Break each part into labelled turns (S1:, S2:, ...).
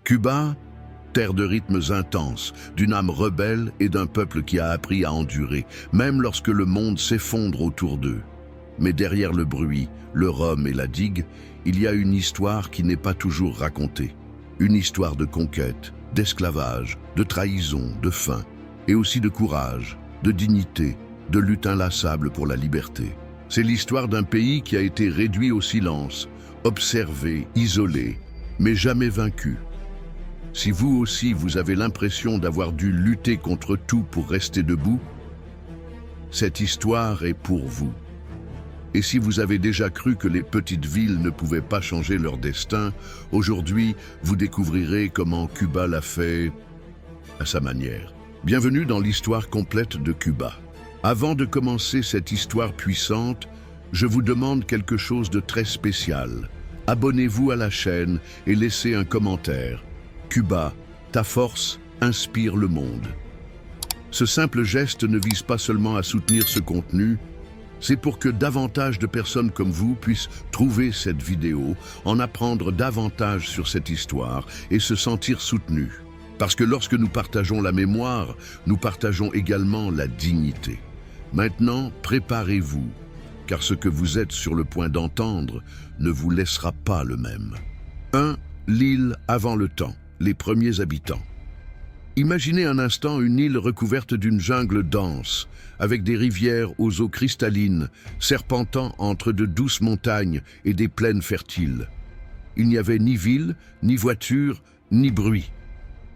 S1: Cuba, terre de rythmes intenses, d'une âme rebelle et d'un peuple qui a appris à endurer, même lorsque le monde s'effondre autour d'eux. Mais derrière le bruit, le rhum et la digue, il y a une histoire qui n'est pas toujours racontée. Une histoire de conquête, d'esclavage, de trahison, de faim, et aussi de courage, de dignité, de lutte inlassable pour la liberté. C'est l'histoire d'un pays qui a été réduit au silence, observé, isolé, mais jamais vaincu. Si vous aussi vous avez l'impression d'avoir dû lutter contre tout pour rester debout, cette histoire est pour vous. Et si vous avez déjà cru que les petites villes ne pouvaient pas changer leur destin, aujourd'hui, vous découvrirez comment Cuba l'a fait à sa manière. Bienvenue dans l'histoire complète de Cuba. Avant de commencer cette histoire puissante, je vous demande quelque chose de très spécial. Abonnez-vous à la chaîne et laissez un commentaire. Cuba, ta force inspire le monde. Ce simple geste ne vise pas seulement à soutenir ce contenu, c'est pour que davantage de personnes comme vous puissent trouver cette vidéo, en apprendre davantage sur cette histoire et se sentir soutenus. Parce que lorsque nous partageons la mémoire, nous partageons également la dignité. Maintenant, préparez-vous, car ce que vous êtes sur le point d'entendre ne vous laissera pas le même. 1. L'île avant le temps, les premiers habitants. Imaginez un instant une île recouverte d'une jungle dense, avec des rivières aux eaux cristallines, serpentant entre de douces montagnes et des plaines fertiles. Il n'y avait ni ville, ni voiture, ni bruit.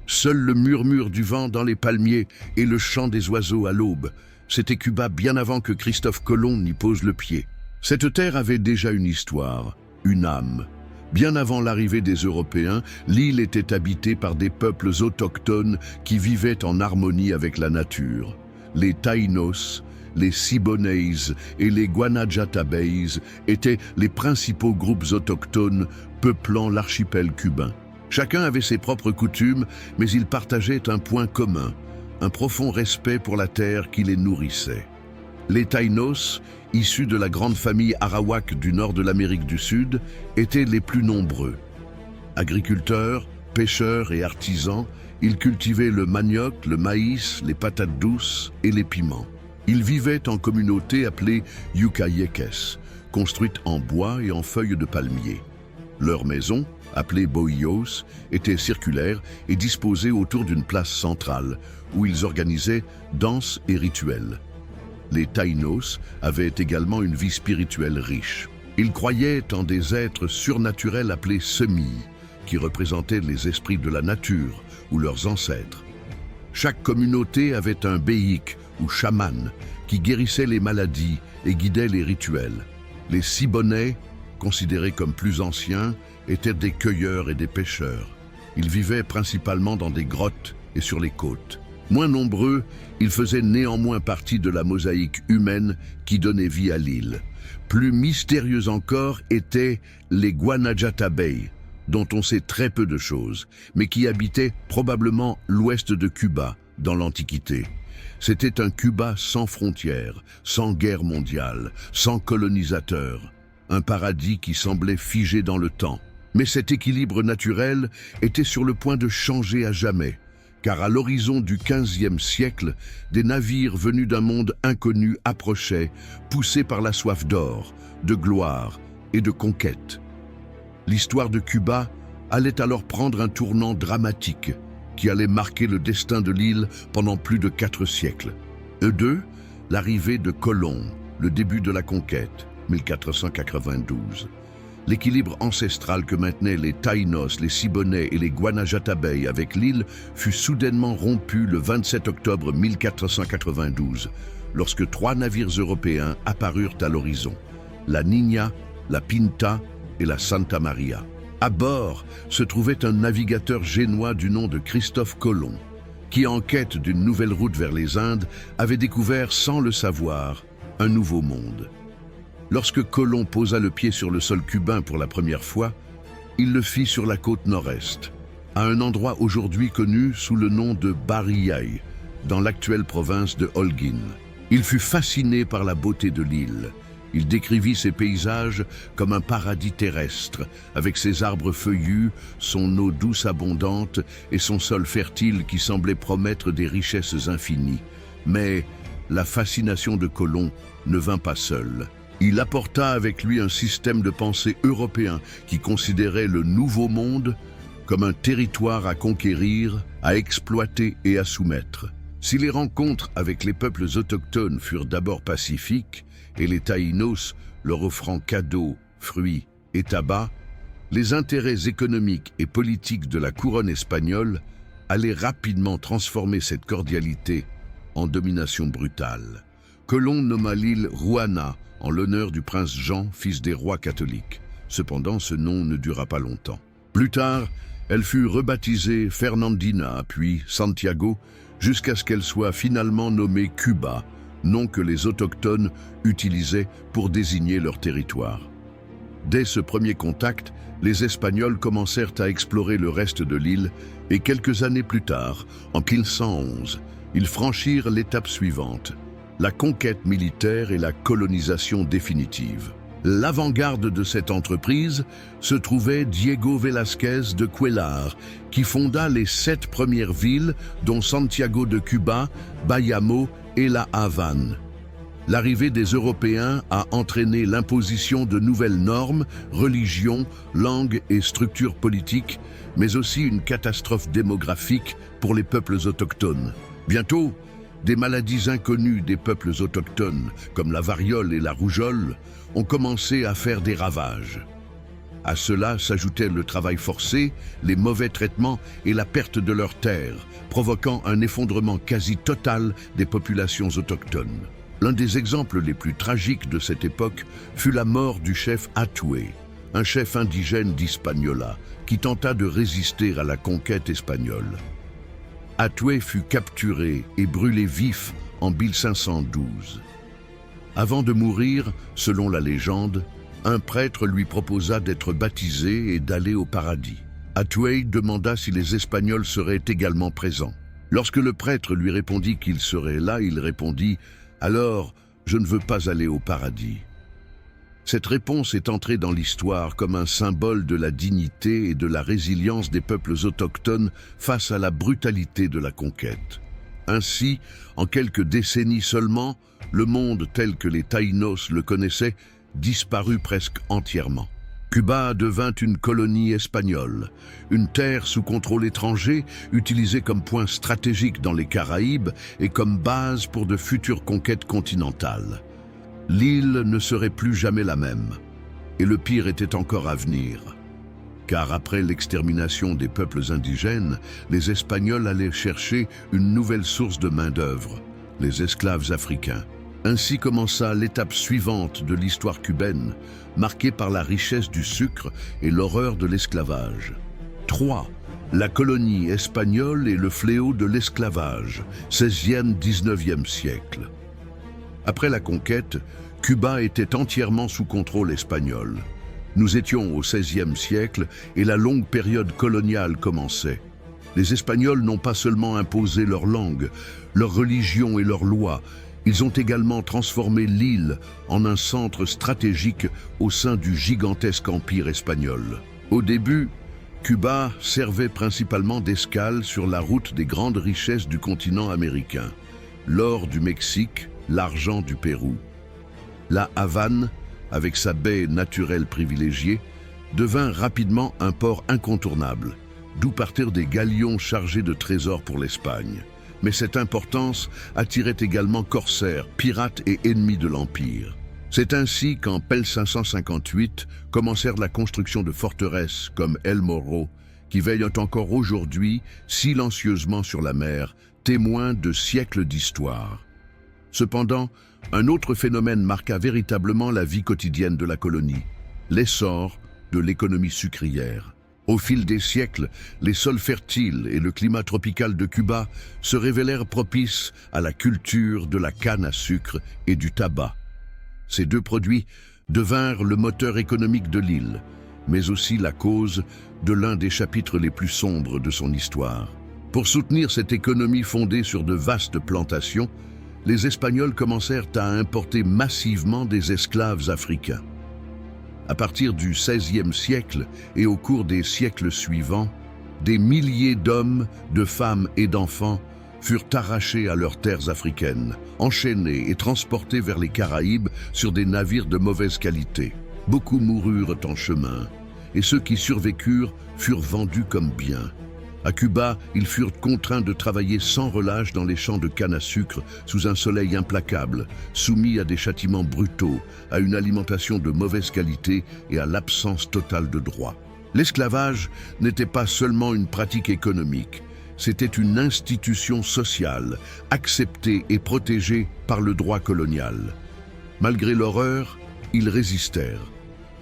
S1: Seul le murmure du vent dans les palmiers et le chant des oiseaux à l'aube. C'était Cuba bien avant que Christophe Colomb n'y pose le pied. Cette terre avait déjà une histoire, une âme. Bien avant l'arrivée des Européens, l'île était habitée par des peuples autochtones qui vivaient en harmonie avec la nature. Les Taínos, les Siboneyes et les Guanajatabeyes étaient les principaux groupes autochtones peuplant l'archipel cubain. Chacun avait ses propres coutumes, mais ils partageaient un point commun, un profond respect pour la terre qui les nourrissait. Les Taínos, issus de la grande famille Arawak du nord de l'Amérique du Sud, étaient les plus nombreux. Agriculteurs, pêcheurs et artisans, ils cultivaient le manioc, le maïs, les patates douces et les piments. Ils vivaient en communautés appelées yucayekes, construites en bois et en feuilles de palmier. Leurs maisons, appelées bohíos, étaient circulaires et disposées autour d'une place centrale, où ils organisaient danses et rituels. Les Taínos avaient également une vie spirituelle riche. Ils croyaient en des êtres surnaturels appelés semis, qui représentaient les esprits de la nature ou leurs ancêtres. Chaque communauté avait un béik ou chaman qui guérissait les maladies et guidait les rituels. Les Siboney, considérés comme plus anciens, étaient des cueilleurs et des pêcheurs. Ils vivaient principalement dans des grottes et sur les côtes. Moins nombreux, ils faisaient néanmoins partie de la mosaïque humaine qui donnait vie à l'île. Plus mystérieux encore étaient les Guanajatabey, dont on sait très peu de choses, mais qui habitaient probablement l'ouest de Cuba, dans l'Antiquité. C'était un Cuba sans frontières, sans guerre mondiale, sans colonisateurs, un paradis qui semblait figé dans le temps. Mais cet équilibre naturel était sur le point de changer à jamais, car à l'horizon du XVe siècle, des navires venus d'un monde inconnu approchaient, poussés par la soif d'or, de gloire et de conquête. L'histoire de Cuba allait alors prendre un tournant dramatique qui allait marquer le destin de l'île pendant plus de 4 siècles. 2. L'arrivée de Colomb, le début de la conquête, 1492. L'équilibre ancestral que maintenaient les Taínos, les Siboney et les Guanajatabey avec l'île fut soudainement rompu le 27 octobre 1492, lorsque 3 navires européens apparurent à l'horizon, la Niña, la Pinta et la Santa Maria. À bord se trouvait un navigateur génois du nom de Christophe Colomb, qui, en quête d'une nouvelle route vers les Indes, avait découvert, sans le savoir, un nouveau monde. Lorsque Colomb posa le pied sur le sol cubain pour la première fois, il le fit sur la côte nord-est, à un endroit aujourd'hui connu sous le nom de Barillay, dans l'actuelle province de Holguín. Il fut fasciné par la beauté de l'île, Il décrivit ces paysages comme un paradis terrestre, avec ses arbres feuillus, son eau douce abondante et son sol fertile qui semblait promettre des richesses infinies. Mais la fascination de Colomb ne vint pas seule. Il apporta avec lui un système de pensée européen qui considérait le Nouveau Monde comme un territoire à conquérir, à exploiter et à soumettre. Si les rencontres avec les peuples autochtones furent d'abord pacifiques, et les Taïnos leur offrant cadeaux, fruits et tabac, les intérêts économiques et politiques de la couronne espagnole allaient rapidement transformer cette cordialité en domination brutale. Colomb nomma l'île Juana en l'honneur du prince Jean, fils des rois catholiques. Cependant, ce nom ne dura pas longtemps. Plus tard, elle fut rebaptisée Fernandina, puis Santiago, jusqu'à ce qu'elle soit finalement nommée Cuba, nom que les autochtones utilisaient pour désigner leur territoire. Dès ce premier contact, les Espagnols commencèrent à explorer le reste de l'île et quelques années plus tard, en 1511, ils franchirent l'étape suivante, la conquête militaire et la colonisation définitive. L'avant-garde de cette entreprise se trouvait Diego Velázquez de Cuéllar, qui fonda les 7 premières villes, dont Santiago de Cuba, Bayamo et La Havane. L'arrivée des Européens a entraîné l'imposition de nouvelles normes, religions, langues et structures politiques, mais aussi une catastrophe démographique pour les peuples autochtones. Bientôt, des maladies inconnues des peuples autochtones, comme la variole et la rougeole, ont commencé à faire des ravages. À cela s'ajoutait le travail forcé, les mauvais traitements et la perte de leurs terres, provoquant un effondrement quasi total des populations autochtones. L'un des exemples les plus tragiques de cette époque fut la mort du chef Atué, un chef indigène d'Hispaniola, qui tenta de résister à la conquête espagnole. Atué fut capturé et brûlé vif en 1512. Avant de mourir, selon la légende, un prêtre lui proposa d'être baptisé et d'aller au paradis. Atué demanda si les Espagnols seraient également présents. Lorsque le prêtre lui répondit qu'il serait là, il répondit « Alors, je ne veux pas aller au paradis ». Cette réponse est entrée dans l'histoire comme un symbole de la dignité et de la résilience des peuples autochtones face à la brutalité de la conquête. Ainsi, en quelques décennies seulement, le monde tel que les Taïnos le connaissaient disparut presque entièrement. Cuba devint une colonie espagnole, une terre sous contrôle étranger utilisée comme point stratégique dans les Caraïbes et comme base pour de futures conquêtes continentales. L'île ne serait plus jamais la même, et le pire était encore à venir. Car après l'extermination des peuples indigènes, les Espagnols allaient chercher une nouvelle source de main-d'œuvre, les esclaves africains. Ainsi commença l'étape suivante de l'histoire cubaine, marquée par la richesse du sucre et l'horreur de l'esclavage. 3. La colonie espagnole et le fléau de l'esclavage, 16e-19e siècle. Après la conquête, Cuba était entièrement sous contrôle espagnol. Nous étions au XVIe siècle et la longue période coloniale commençait. Les Espagnols n'ont pas seulement imposé leur langue, leur religion et leurs lois, ils ont également transformé l'île en un centre stratégique au sein du gigantesque empire espagnol. Au début, Cuba servait principalement d'escale sur la route des grandes richesses du continent américain, l'or du Mexique, l'argent du Pérou. La Havane, avec sa baie naturelle privilégiée, devint rapidement un port incontournable, d'où partirent des galions chargés de trésors pour l'Espagne. Mais cette importance attirait également corsaires, pirates et ennemis de l'Empire. C'est ainsi qu'en 1558 commencèrent la construction de forteresses comme El Morro, qui veillent encore aujourd'hui silencieusement sur la mer, témoins de siècles d'histoire. Cependant, un autre phénomène marqua véritablement la vie quotidienne de la colonie, l'essor de l'économie sucrière. Au fil des siècles, les sols fertiles et le climat tropical de Cuba se révélèrent propices à la culture de la canne à sucre et du tabac. Ces deux produits devinrent le moteur économique de l'île, mais aussi la cause de l'un des chapitres les plus sombres de son histoire. Pour soutenir cette économie fondée sur de vastes plantations, les Espagnols commencèrent à importer massivement des esclaves africains. À partir du XVIe siècle et au cours des siècles suivants, des milliers d'hommes, de femmes et d'enfants furent arrachés à leurs terres africaines, enchaînés et transportés vers les Caraïbes sur des navires de mauvaise qualité. Beaucoup moururent en chemin, et ceux qui survécurent furent vendus comme biens. À Cuba, ils furent contraints de travailler sans relâche dans les champs de canne à sucre sous un soleil implacable, soumis à des châtiments brutaux, à une alimentation de mauvaise qualité et à l'absence totale de droits. L'esclavage n'était pas seulement une pratique économique, c'était une institution sociale, acceptée et protégée par le droit colonial. Malgré l'horreur, ils résistèrent.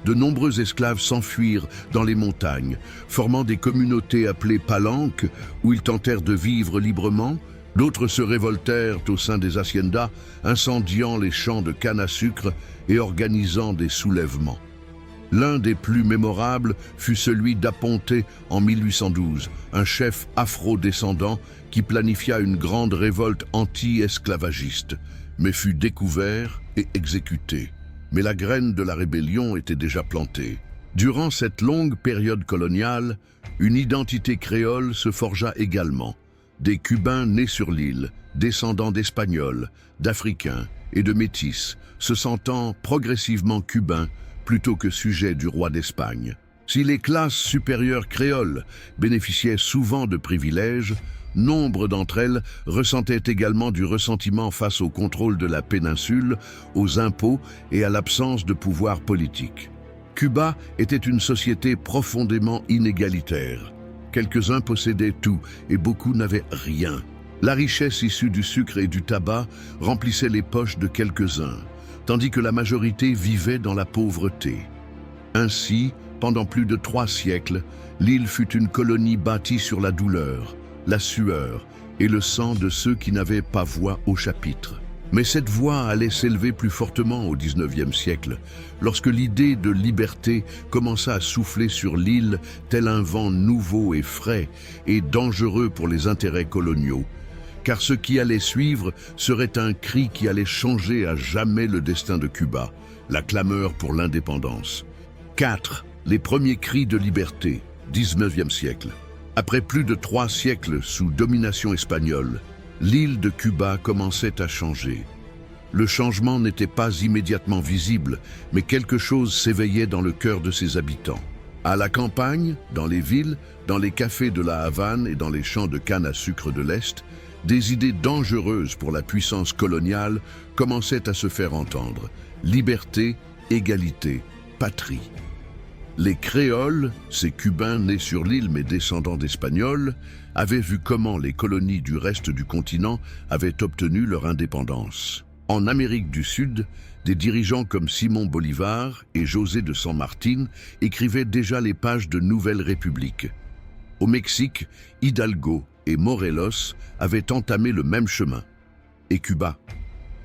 S1: De nombreux esclaves s'enfuirent dans les montagnes, formant des communautés appelées palanques, où ils tentèrent de vivre librement. D'autres se révoltèrent au sein des haciendas, incendiant les champs de canne à sucre et organisant des soulèvements. L'un des plus mémorables fut celui d'Aponte en 1812, un chef afro-descendant qui planifia une grande révolte anti-esclavagiste, mais fut découvert et exécuté. Mais la graine de la rébellion était déjà plantée. Durant cette longue période coloniale, une identité créole se forgea également. Des Cubains nés sur l'île, descendants d'Espagnols, d'Africains et de Métis, se sentant progressivement cubains plutôt que sujets du roi d'Espagne. Si les classes supérieures créoles bénéficiaient souvent de privilèges, nombre d'entre elles ressentaient également du ressentiment face au contrôle de la péninsule, aux impôts et à l'absence de pouvoir politique. Cuba était une société profondément inégalitaire. Quelques-uns possédaient tout et beaucoup n'avaient rien. La richesse issue du sucre et du tabac remplissait les poches de quelques-uns, tandis que la majorité vivait dans la pauvreté. Ainsi, pendant plus de 3 siècles, l'île fut une colonie bâtie sur la douleur, la sueur et le sang de ceux qui n'avaient pas voix au chapitre. Mais cette voix allait s'élever plus fortement au XIXe siècle, lorsque l'idée de liberté commença à souffler sur l'île tel un vent nouveau et frais et dangereux pour les intérêts coloniaux, car ce qui allait suivre serait un cri qui allait changer à jamais le destin de Cuba, la clameur pour l'indépendance. 4. Les premiers cris de liberté, XIXe siècle. Après plus de 3 siècles sous domination espagnole, l'île de Cuba commençait à changer. Le changement n'était pas immédiatement visible, mais quelque chose s'éveillait dans le cœur de ses habitants. À la campagne, dans les villes, dans les cafés de la Havane et dans les champs de canne à sucre de l'Est, des idées dangereuses pour la puissance coloniale commençaient à se faire entendre. Liberté, égalité, patrie. Les créoles, ces Cubains nés sur l'île mais descendants d'Espagnols, avaient vu comment les colonies du reste du continent avaient obtenu leur indépendance. En Amérique du Sud, des dirigeants comme Simón Bolívar et José de San Martín écrivaient déjà les pages de Nouvelle République. Au Mexique, Hidalgo et Morelos avaient entamé le même chemin. Et Cuba,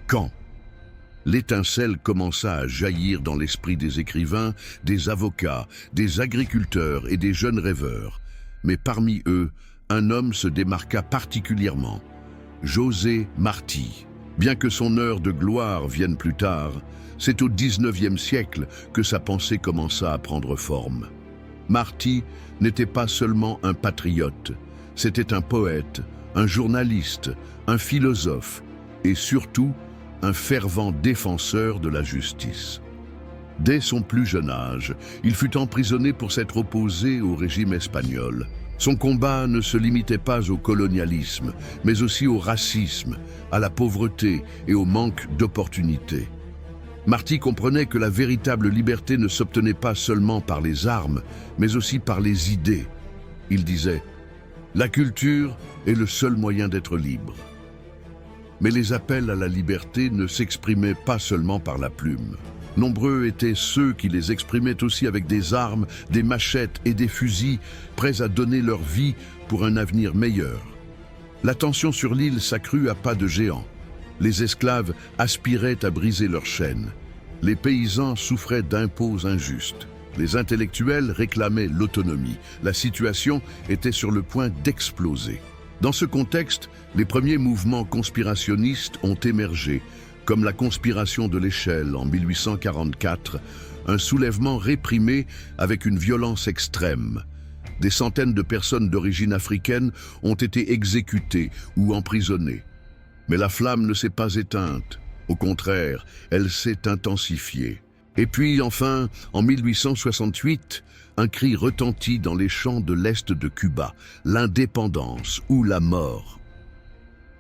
S1: quand ? L'étincelle commença à jaillir dans l'esprit des écrivains, des avocats, des agriculteurs et des jeunes rêveurs. Mais parmi eux, un homme se démarqua particulièrement, José Martí. Bien que son heure de gloire vienne plus tard, c'est au XIXe siècle que sa pensée commença à prendre forme. Martí n'était pas seulement un patriote, c'était un poète, un journaliste, un philosophe et surtout un fervent défenseur de la justice. Dès son plus jeune âge, il fut emprisonné pour s'être opposé au régime espagnol. Son combat ne se limitait pas au colonialisme, mais aussi au racisme, à la pauvreté et au manque d'opportunités. Martí comprenait que la véritable liberté ne s'obtenait pas seulement par les armes, mais aussi par les idées. Il disait « La culture est le seul moyen d'être libre ». Mais les appels à la liberté ne s'exprimaient pas seulement par la plume. Nombreux étaient ceux qui les exprimaient aussi avec des armes, des machettes et des fusils, prêts à donner leur vie pour un avenir meilleur. La tension sur l'île s'accrut à pas de géant. Les esclaves aspiraient à briser leurs chaînes. Les paysans souffraient d'impôts injustes. Les intellectuels réclamaient l'autonomie. La situation était sur le point d'exploser. Dans ce contexte, les premiers mouvements conspirationnistes ont émergé, comme la conspiration de l'échelle en 1844, un soulèvement réprimé avec une violence extrême. Des centaines de personnes d'origine africaine ont été exécutées ou emprisonnées. Mais la flamme ne s'est pas éteinte. Au contraire, elle s'est intensifiée. Et puis enfin, en 1868, un cri retentit dans les champs de l'Est de Cuba, l'indépendance ou la mort.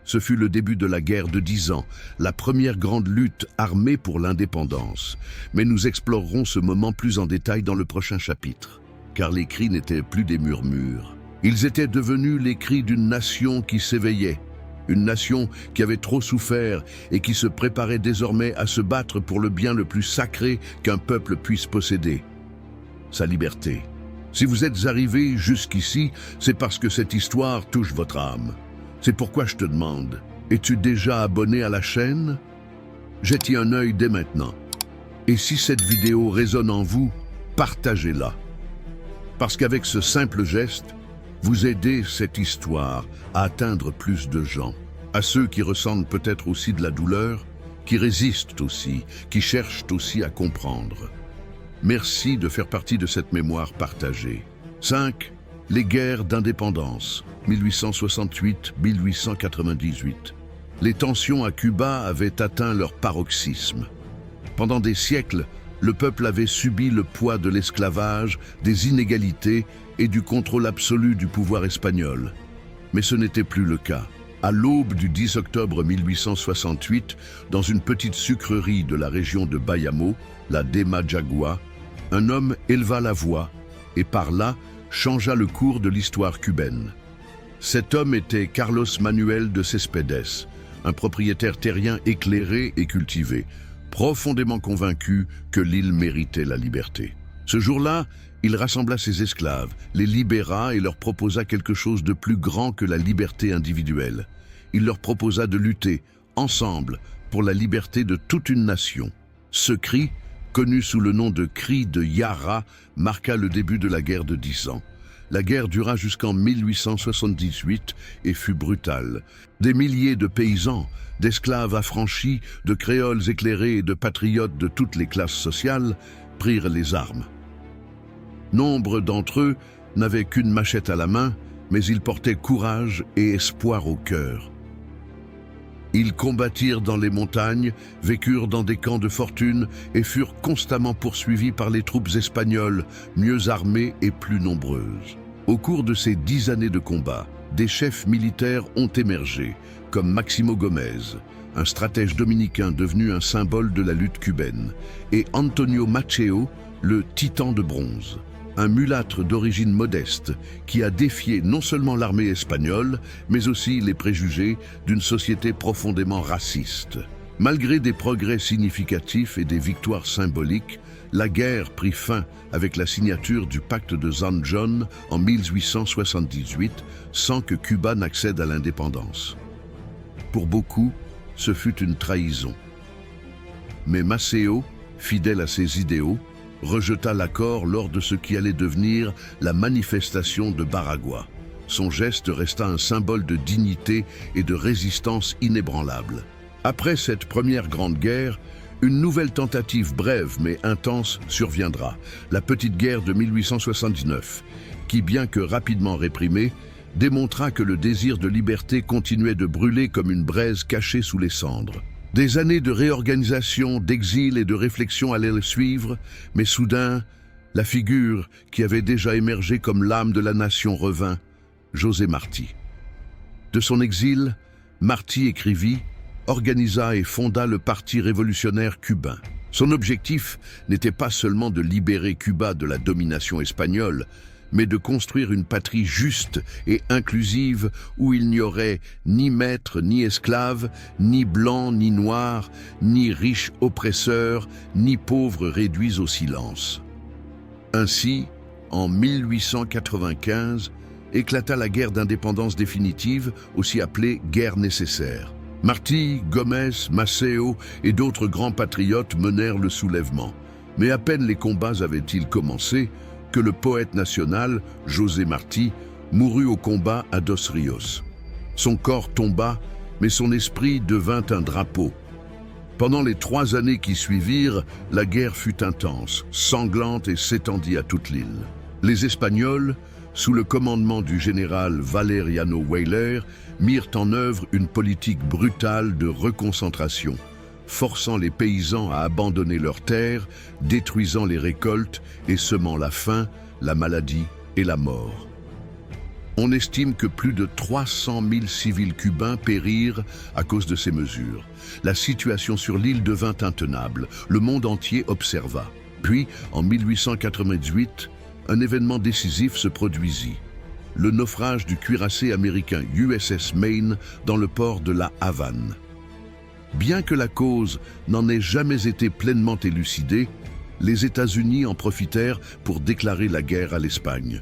S1: Ce fut le début de la guerre de 10 ans, la première grande lutte armée pour l'indépendance. Mais nous explorerons ce moment plus en détail dans le prochain chapitre, car les cris n'étaient plus des murmures. Ils étaient devenus les cris d'une nation qui s'éveillait, une nation qui avait trop souffert et qui se préparait désormais à se battre pour le bien le plus sacré qu'un peuple puisse posséder, sa liberté. Si vous êtes arrivé jusqu'ici, c'est parce que cette histoire touche votre âme. C'est pourquoi je te demande, es-tu déjà abonné à la chaîne? Jette-y un œil dès maintenant. Et si cette vidéo résonne en vous, partagez-la. Parce qu'avec ce simple geste, vous aidez cette histoire à atteindre plus de gens. À ceux qui ressentent peut-être aussi de la douleur, qui résistent aussi, qui cherchent aussi à comprendre. Merci de faire partie de cette mémoire partagée. 5. Les guerres d'indépendance, 1868-1898. Les tensions à Cuba avaient atteint leur paroxysme. Pendant des siècles, le peuple avait subi le poids de l'esclavage, des inégalités et du contrôle absolu du pouvoir espagnol. Mais ce n'était plus le cas. À l'aube du 10 octobre 1868, dans une petite sucrerie de la région de Bayamo, la de Majagua, un homme éleva la voix et par là changea le cours de l'histoire cubaine. Cet homme était Carlos Manuel de Céspedes, un propriétaire terrien éclairé et cultivé, profondément convaincu que l'île méritait la liberté. Ce jour-là, il rassembla ses esclaves, les libéra et leur proposa quelque chose de plus grand que la liberté individuelle. Il leur proposa de lutter, ensemble, pour la liberté de toute une nation. Ce cri, connu sous le nom de cri de Yara, marqua le début de la guerre de 10 ans. La guerre dura jusqu'en 1878 et fut brutale. Des milliers de paysans, d'esclaves affranchis, de créoles éclairés et de patriotes de toutes les classes sociales prirent les armes. Nombre d'entre eux n'avaient qu'une machette à la main, mais ils portaient courage et espoir au cœur. Ils combattirent dans les montagnes, vécurent dans des camps de fortune et furent constamment poursuivis par les troupes espagnoles, mieux armées et plus nombreuses. Au cours de ces 10 années de combat, des chefs militaires ont émergé, comme Máximo Gómez, un stratège dominicain devenu un symbole de la lutte cubaine, et Antonio Macheo, le titan de bronze, un mulâtre d'origine modeste qui a défié non seulement l'armée espagnole, mais aussi les préjugés d'une société profondément raciste. Malgré des progrès significatifs et des victoires symboliques, la guerre prit fin avec la signature du pacte de San John en 1878, sans que Cuba n'accède à l'indépendance. Pour beaucoup, ce fut une trahison. Mais Maceo, fidèle à ses idéaux, rejeta l'accord lors de ce qui allait devenir la manifestation de Baragua. Son geste resta un symbole de dignité et de résistance inébranlable. Après cette première grande guerre, une nouvelle tentative brève mais intense surviendra, la petite guerre de 1879, qui, bien que rapidement réprimée, démontra que le désir de liberté continuait de brûler comme une braise cachée sous les cendres. Des années de réorganisation, d'exil et de réflexion allaient suivre, mais soudain, la figure qui avait déjà émergé comme l'âme de la nation revint, José Martí. De son exil, Martí écrivit, organisa et fonda le Parti révolutionnaire cubain. Son objectif n'était pas seulement de libérer Cuba de la domination espagnole, mais de construire une patrie juste et inclusive où il n'y aurait ni maître ni esclave, ni blanc ni noir, ni riche oppresseur, ni pauvre réduits au silence. Ainsi, en 1895, éclata la guerre d'indépendance définitive, aussi appelée guerre nécessaire. Martí, Gómez, Maceo et d'autres grands patriotes menèrent le soulèvement. Mais à peine les combats avaient-ils commencé que le poète national, José Martí, mourut au combat à Dos Rios. Son corps tomba, mais son esprit devint un drapeau. Pendant les 3 années qui suivirent, la guerre fut intense, sanglante et s'étendit à toute l'île. Les Espagnols, sous le commandement du général Valeriano Weyler, mirent en œuvre une politique brutale de reconcentration, forçant les paysans à abandonner leurs terres, détruisant les récoltes et semant la faim, la maladie et la mort. On estime que plus de 300 000 civils cubains périrent à cause de ces mesures. La situation sur l'île devint intenable. Le monde entier observa. Puis, en 1898, un événement décisif se produisit. Le naufrage du cuirassé américain USS Maine dans le port de La Havane. Bien que la cause n'en ait jamais été pleinement élucidée, les États-Unis en profitèrent pour déclarer la guerre à l'Espagne.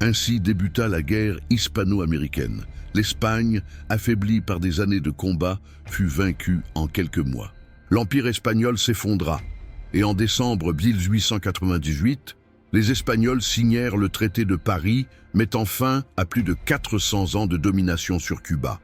S1: Ainsi débuta la guerre hispano-américaine. L'Espagne, affaiblie par des années de combat, fut vaincue en quelques mois. L'Empire espagnol s'effondra, et en décembre 1898, les Espagnols signèrent le traité de Paris, mettant fin à plus de 400 ans de domination sur Cuba.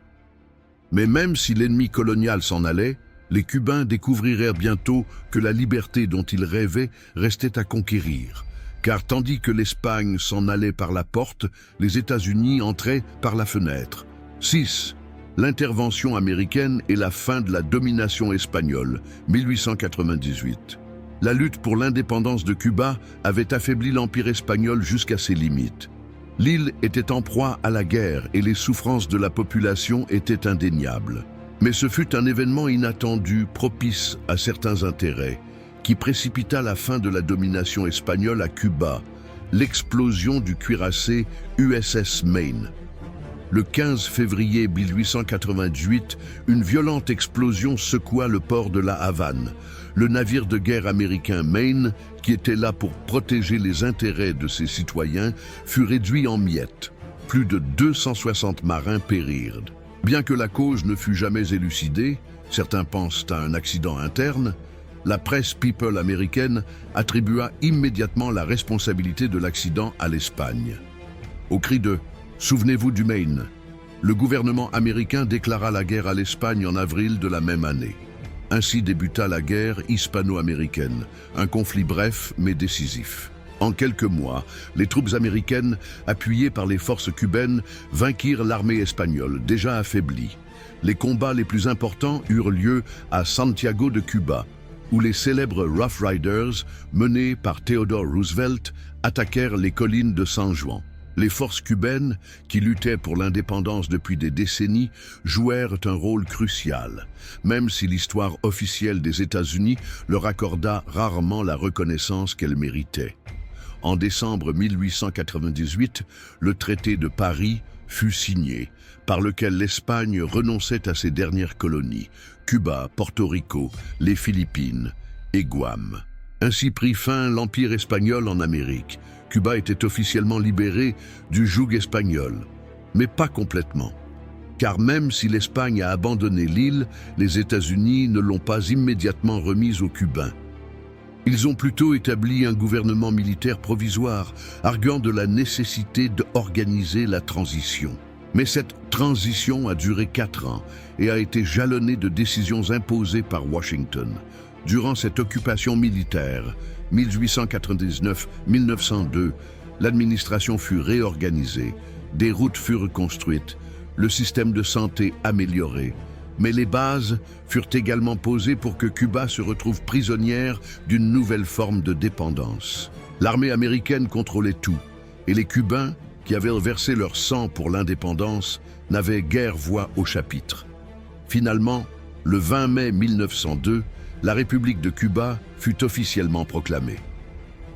S1: Mais même si l'ennemi colonial s'en allait, les Cubains découvrirent bientôt que la liberté dont ils rêvaient restait à conquérir. Car tandis que l'Espagne s'en allait par la porte, les États-Unis entraient par la fenêtre. 6. L'intervention américaine et la fin de la domination espagnole, 1898. La lutte pour l'indépendance de Cuba avait affaibli l'Empire espagnol jusqu'à ses limites. L'île était en proie à la guerre et les souffrances de la population étaient indéniables. Mais ce fut un événement inattendu, propice à certains intérêts, qui précipita la fin de la domination espagnole à Cuba, l'explosion du cuirassé USS Maine. Le 15 février 1898, une violente explosion secoua le port de La Havane. Le navire de guerre américain Maine, qui était là pour protéger les intérêts de ses citoyens, fut réduit en miettes. Plus de 260 marins périrent. Bien que la cause ne fût jamais élucidée, certains pensent à un accident interne, la presse People américaine attribua immédiatement la responsabilité de l'accident à l'Espagne. Au cri de « Souvenez-vous du Maine », le gouvernement américain déclara la guerre à l'Espagne en avril de la même année. Ainsi débuta la guerre hispano-américaine, un conflit bref mais décisif. En quelques mois, les troupes américaines, appuyées par les forces cubaines, vainquirent l'armée espagnole, déjà affaiblie. Les combats les plus importants eurent lieu à Santiago de Cuba, où les célèbres Rough Riders, menés par Theodore Roosevelt, attaquèrent les collines de San Juan. Les forces cubaines, qui luttaient pour l'indépendance depuis des décennies, jouèrent un rôle crucial, même si l'histoire officielle des États-Unis leur accorda rarement la reconnaissance qu'elles méritaient. En décembre 1898, le traité de Paris fut signé, par lequel l'Espagne renonçait à ses dernières colonies, Cuba, Porto Rico, les Philippines et Guam. Ainsi prit fin l'Empire espagnol en Amérique. Cuba était officiellement libéré du joug espagnol, mais pas complètement. Car même si l'Espagne a abandonné l'île, les États-Unis ne l'ont pas immédiatement remise aux Cubains. Ils ont plutôt établi un gouvernement militaire provisoire, arguant de la nécessité d'organiser la transition. Mais cette transition a duré 4 ans et a été jalonnée de décisions imposées par Washington. Durant cette occupation militaire, 1899-1902, l'administration fut réorganisée, des routes furent construites, le système de santé amélioré, mais les bases furent également posées pour que Cuba se retrouve prisonnière d'une nouvelle forme de dépendance. L'armée américaine contrôlait tout, et les Cubains, qui avaient versé leur sang pour l'indépendance, n'avaient guère voix au chapitre. Finalement, le 20 mai 1902, la République de Cuba fut officiellement proclamée.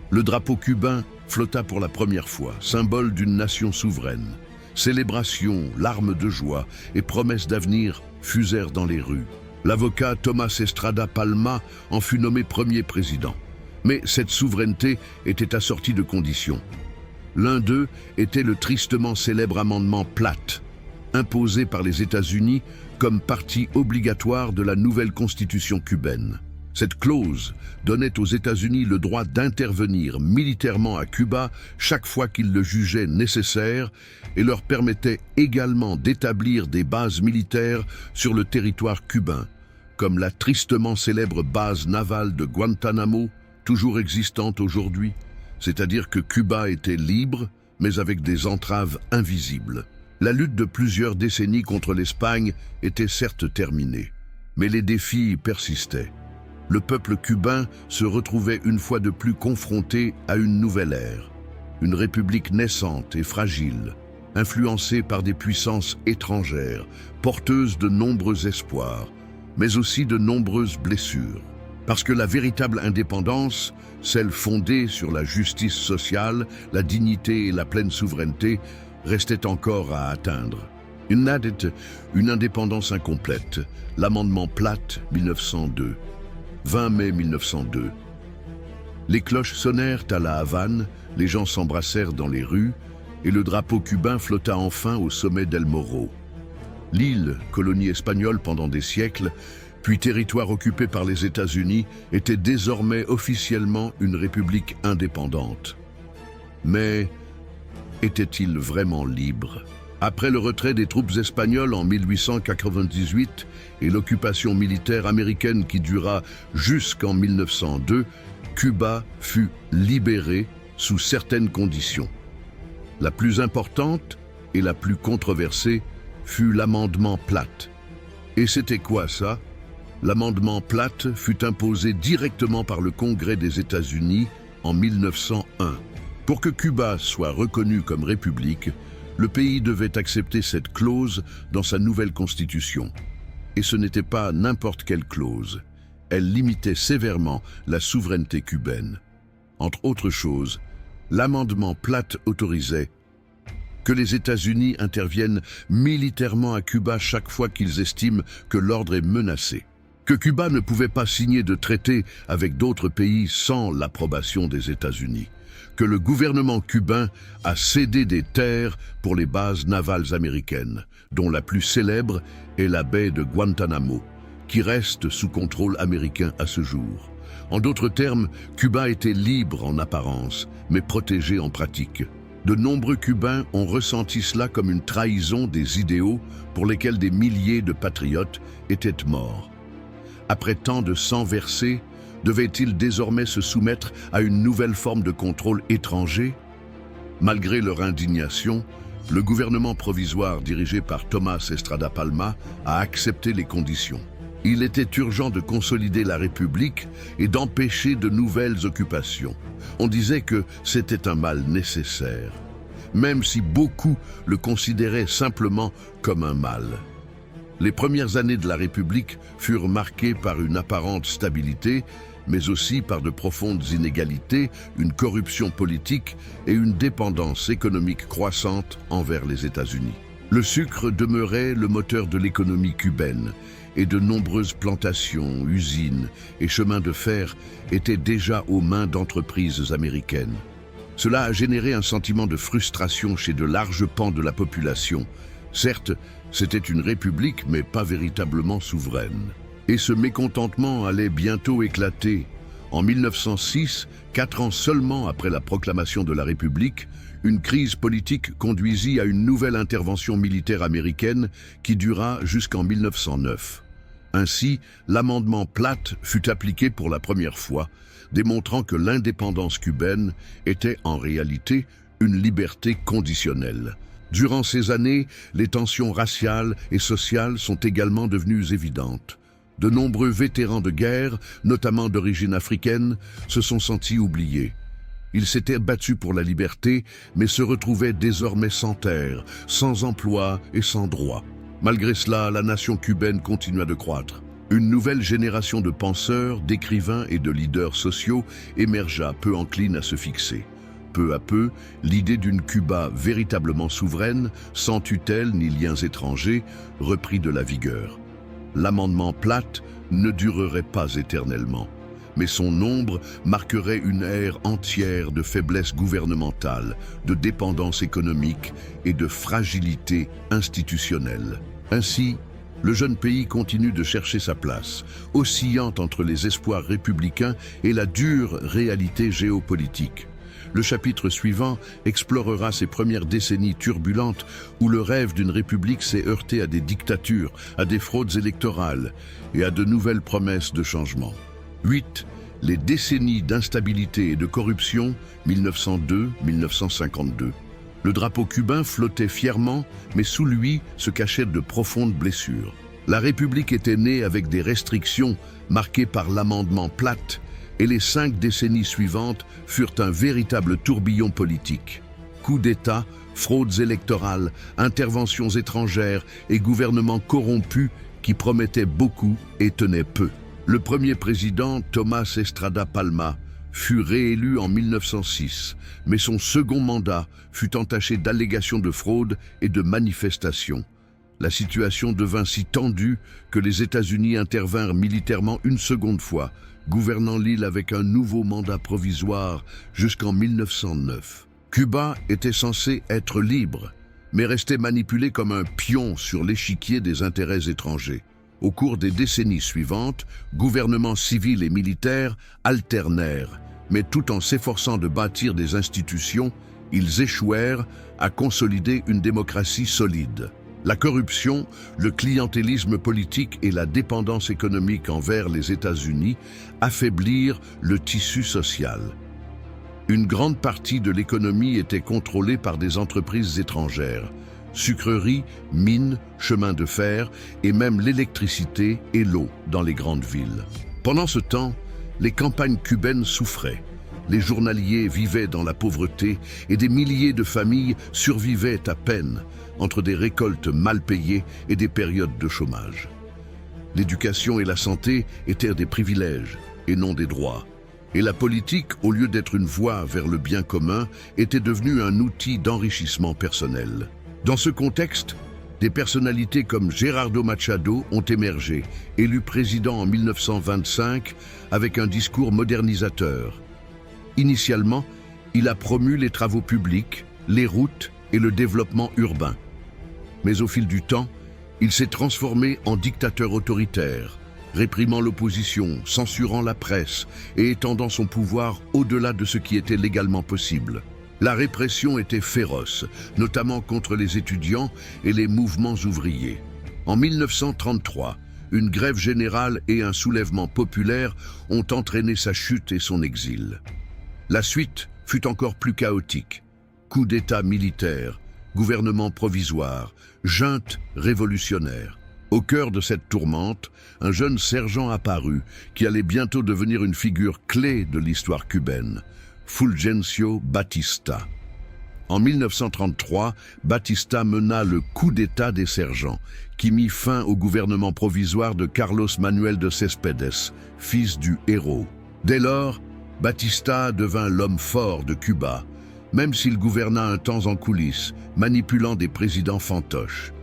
S1: Le drapeau cubain flotta pour la première fois, symbole d'une nation souveraine. Célébrations, larmes de joie et promesses d'avenir fusèrent dans les rues. L'avocat Thomas Estrada Palma en fut nommé premier président. Mais cette souveraineté était assortie de conditions. L'un d'eux était le tristement célèbre amendement Platt, imposé par les États-Unis comme partie obligatoire de la nouvelle constitution cubaine. Cette clause donnait aux États-Unis le droit d'intervenir militairement à Cuba chaque fois qu'ils le jugeaient nécessaire et leur permettait également d'établir des bases militaires sur le territoire cubain, comme la tristement célèbre base navale de Guantanamo, toujours existante aujourd'hui, c'est-à-dire que Cuba était libre, mais avec des entraves invisibles. La lutte de plusieurs décennies contre l'Espagne était certes terminée, mais les défis persistaient. Le peuple cubain se retrouvait une fois de plus confronté à une nouvelle ère, une république naissante et fragile, influencée par des puissances étrangères, porteuse de nombreux espoirs, mais aussi de nombreuses blessures. Parce que la véritable indépendance, celle fondée sur la justice sociale, la dignité et la pleine souveraineté, restait encore à atteindre. Une indépendance incomplète, l'amendement Platt 1902. 20 mai 1902. Les cloches sonnèrent à La Havane, les gens s'embrassèrent dans les rues et le drapeau cubain flotta enfin au sommet d'El Morro. L'île, colonie espagnole pendant des siècles, puis territoire occupé par les États-Unis, était désormais officiellement une république indépendante. Mais était-il vraiment libre ? Après le retrait des troupes espagnoles en 1898 et l'occupation militaire américaine qui dura jusqu'en 1902, Cuba fut libéré sous certaines conditions. La plus importante et la plus controversée fut l'amendement Platt. Et c'était quoi ça ? L'amendement Platt fut imposé directement par le Congrès des États-Unis en 1901. Pour que Cuba soit reconnue comme république, le pays devait accepter cette clause dans sa nouvelle constitution. Et ce n'était pas n'importe quelle clause. Elle limitait sévèrement la souveraineté cubaine. Entre autres choses, l'amendement Platt autorisait que les États-Unis interviennent militairement à Cuba chaque fois qu'ils estiment que l'ordre est menacé. Que Cuba ne pouvait pas signer de traité avec d'autres pays sans l'approbation des États-Unis. Que le gouvernement cubain a cédé des terres pour les bases navales américaines, dont la plus célèbre est la baie de Guantanamo, qui reste sous contrôle américain à ce jour. En d'autres termes, Cuba était libre en apparence, mais protégé en pratique. De nombreux Cubains ont ressenti cela comme une trahison des idéaux pour lesquels des milliers de patriotes étaient morts. Après tant de sang versé, devaient-ils désormais se soumettre à une nouvelle forme de contrôle étranger ? Malgré leur indignation, le gouvernement provisoire dirigé par Tomás Estrada Palma a accepté les conditions. Il était urgent de consolider la République et d'empêcher de nouvelles occupations. On disait que c'était un mal nécessaire, même si beaucoup le considéraient simplement comme un mal. Les premières années de la République furent marquées par une apparente stabilité, mais aussi par de profondes inégalités, une corruption politique et une dépendance économique croissante envers les États-Unis. Le sucre demeurait le moteur de l'économie cubaine et de nombreuses plantations, usines et chemins de fer étaient déjà aux mains d'entreprises américaines. Cela a généré un sentiment de frustration chez de larges pans de la population. Certes, c'était une république, mais pas véritablement souveraine. Et ce mécontentement allait bientôt éclater. En 1906, 4 ans seulement après la proclamation de la République, une crise politique conduisit à une nouvelle intervention militaire américaine qui dura jusqu'en 1909. Ainsi, l'amendement Platt fut appliqué pour la première fois, démontrant que l'indépendance cubaine était en réalité une liberté conditionnelle. Durant ces années, les tensions raciales et sociales sont également devenues évidentes. De nombreux vétérans de guerre, notamment d'origine africaine, se sont sentis oubliés. Ils s'étaient battus pour la liberté, mais se retrouvaient désormais sans terre, sans emploi et sans droit. Malgré cela, la nation cubaine continua de croître. Une nouvelle génération de penseurs, d'écrivains et de leaders sociaux émergea peu encline à se fixer. Peu à peu, l'idée d'une Cuba véritablement souveraine, sans tutelle ni liens étrangers, reprit de la vigueur. L'amendement Platt ne durerait pas éternellement, mais son ombre marquerait une ère entière de faiblesse gouvernementale, de dépendance économique et de fragilité institutionnelle. Ainsi, Le jeune pays continue de chercher sa place, oscillant entre les espoirs républicains et la dure réalité géopolitique. Le chapitre suivant explorera ces premières décennies turbulentes où le rêve d'une république s'est heurté à des dictatures, à des fraudes électorales et à de nouvelles promesses de changement. 8. Les décennies d'instabilité et de corruption, 1902-1952. Le drapeau cubain flottait fièrement, mais sous lui se cachaient de profondes blessures. La République était née avec des restrictions marquées par l'amendement Platte, et les 5 décennies suivantes furent un véritable tourbillon politique. Coups d'État, fraudes électorales, interventions étrangères et gouvernements corrompus qui promettaient beaucoup et tenaient peu. Le premier président, Tomás Estrada Palma, fut réélu en 1906, mais son second mandat fut entaché d'allégations de fraude et de manifestations. La situation devint si tendue que les États-Unis intervinrent militairement une seconde fois, gouvernant l'île avec un nouveau mandat provisoire jusqu'en 1909. Cuba était censé être libre, mais restait manipulé comme un pion sur l'échiquier des intérêts étrangers. Au cours des décennies suivantes, gouvernements civils et militaires alternèrent, mais tout en s'efforçant de bâtir des institutions, ils échouèrent à consolider une démocratie solide. La corruption, le clientélisme politique et la dépendance économique envers les États-Unis affaiblirent le tissu social. Une grande partie de l'économie était contrôlée par des entreprises étrangères. Sucreries, mines, chemins de fer et même l'électricité et l'eau dans les grandes villes. Pendant ce temps, les campagnes cubaines souffraient. Les journaliers vivaient dans la pauvreté et des milliers de familles survivaient à peine entre des récoltes mal payées et des périodes de chômage. L'éducation et la santé étaient des privilèges et non des droits. Et la politique, au lieu d'être une voie vers le bien commun, était devenue un outil d'enrichissement personnel. Dans ce contexte, des personnalités comme Gerardo Machado ont émergé, élu président en 1925 avec un discours modernisateur. Initialement, il a promu les travaux publics, les routes et le développement urbain. Mais au fil du temps, il s'est transformé en dictateur autoritaire, réprimant l'opposition, censurant la presse et étendant son pouvoir au-delà de ce qui était légalement possible. La répression était féroce, notamment contre les étudiants et les mouvements ouvriers. En 1933, une grève générale et un soulèvement populaire ont entraîné sa chute et son exil. La suite fut encore plus chaotique. Coup d'État militaire, gouvernement provisoire, junte révolutionnaire. Au cœur de cette tourmente, un jeune sergent apparut qui allait bientôt devenir une figure clé de l'histoire cubaine. Fulgencio Batista. En 1933, Batista mena le coup d'État des sergents, qui mit fin au gouvernement provisoire de Carlos Manuel de Céspedes, fils du héros. Dès lors, Batista devint l'homme fort de Cuba, même s'il gouverna un temps en coulisses, manipulant des présidents fantoches.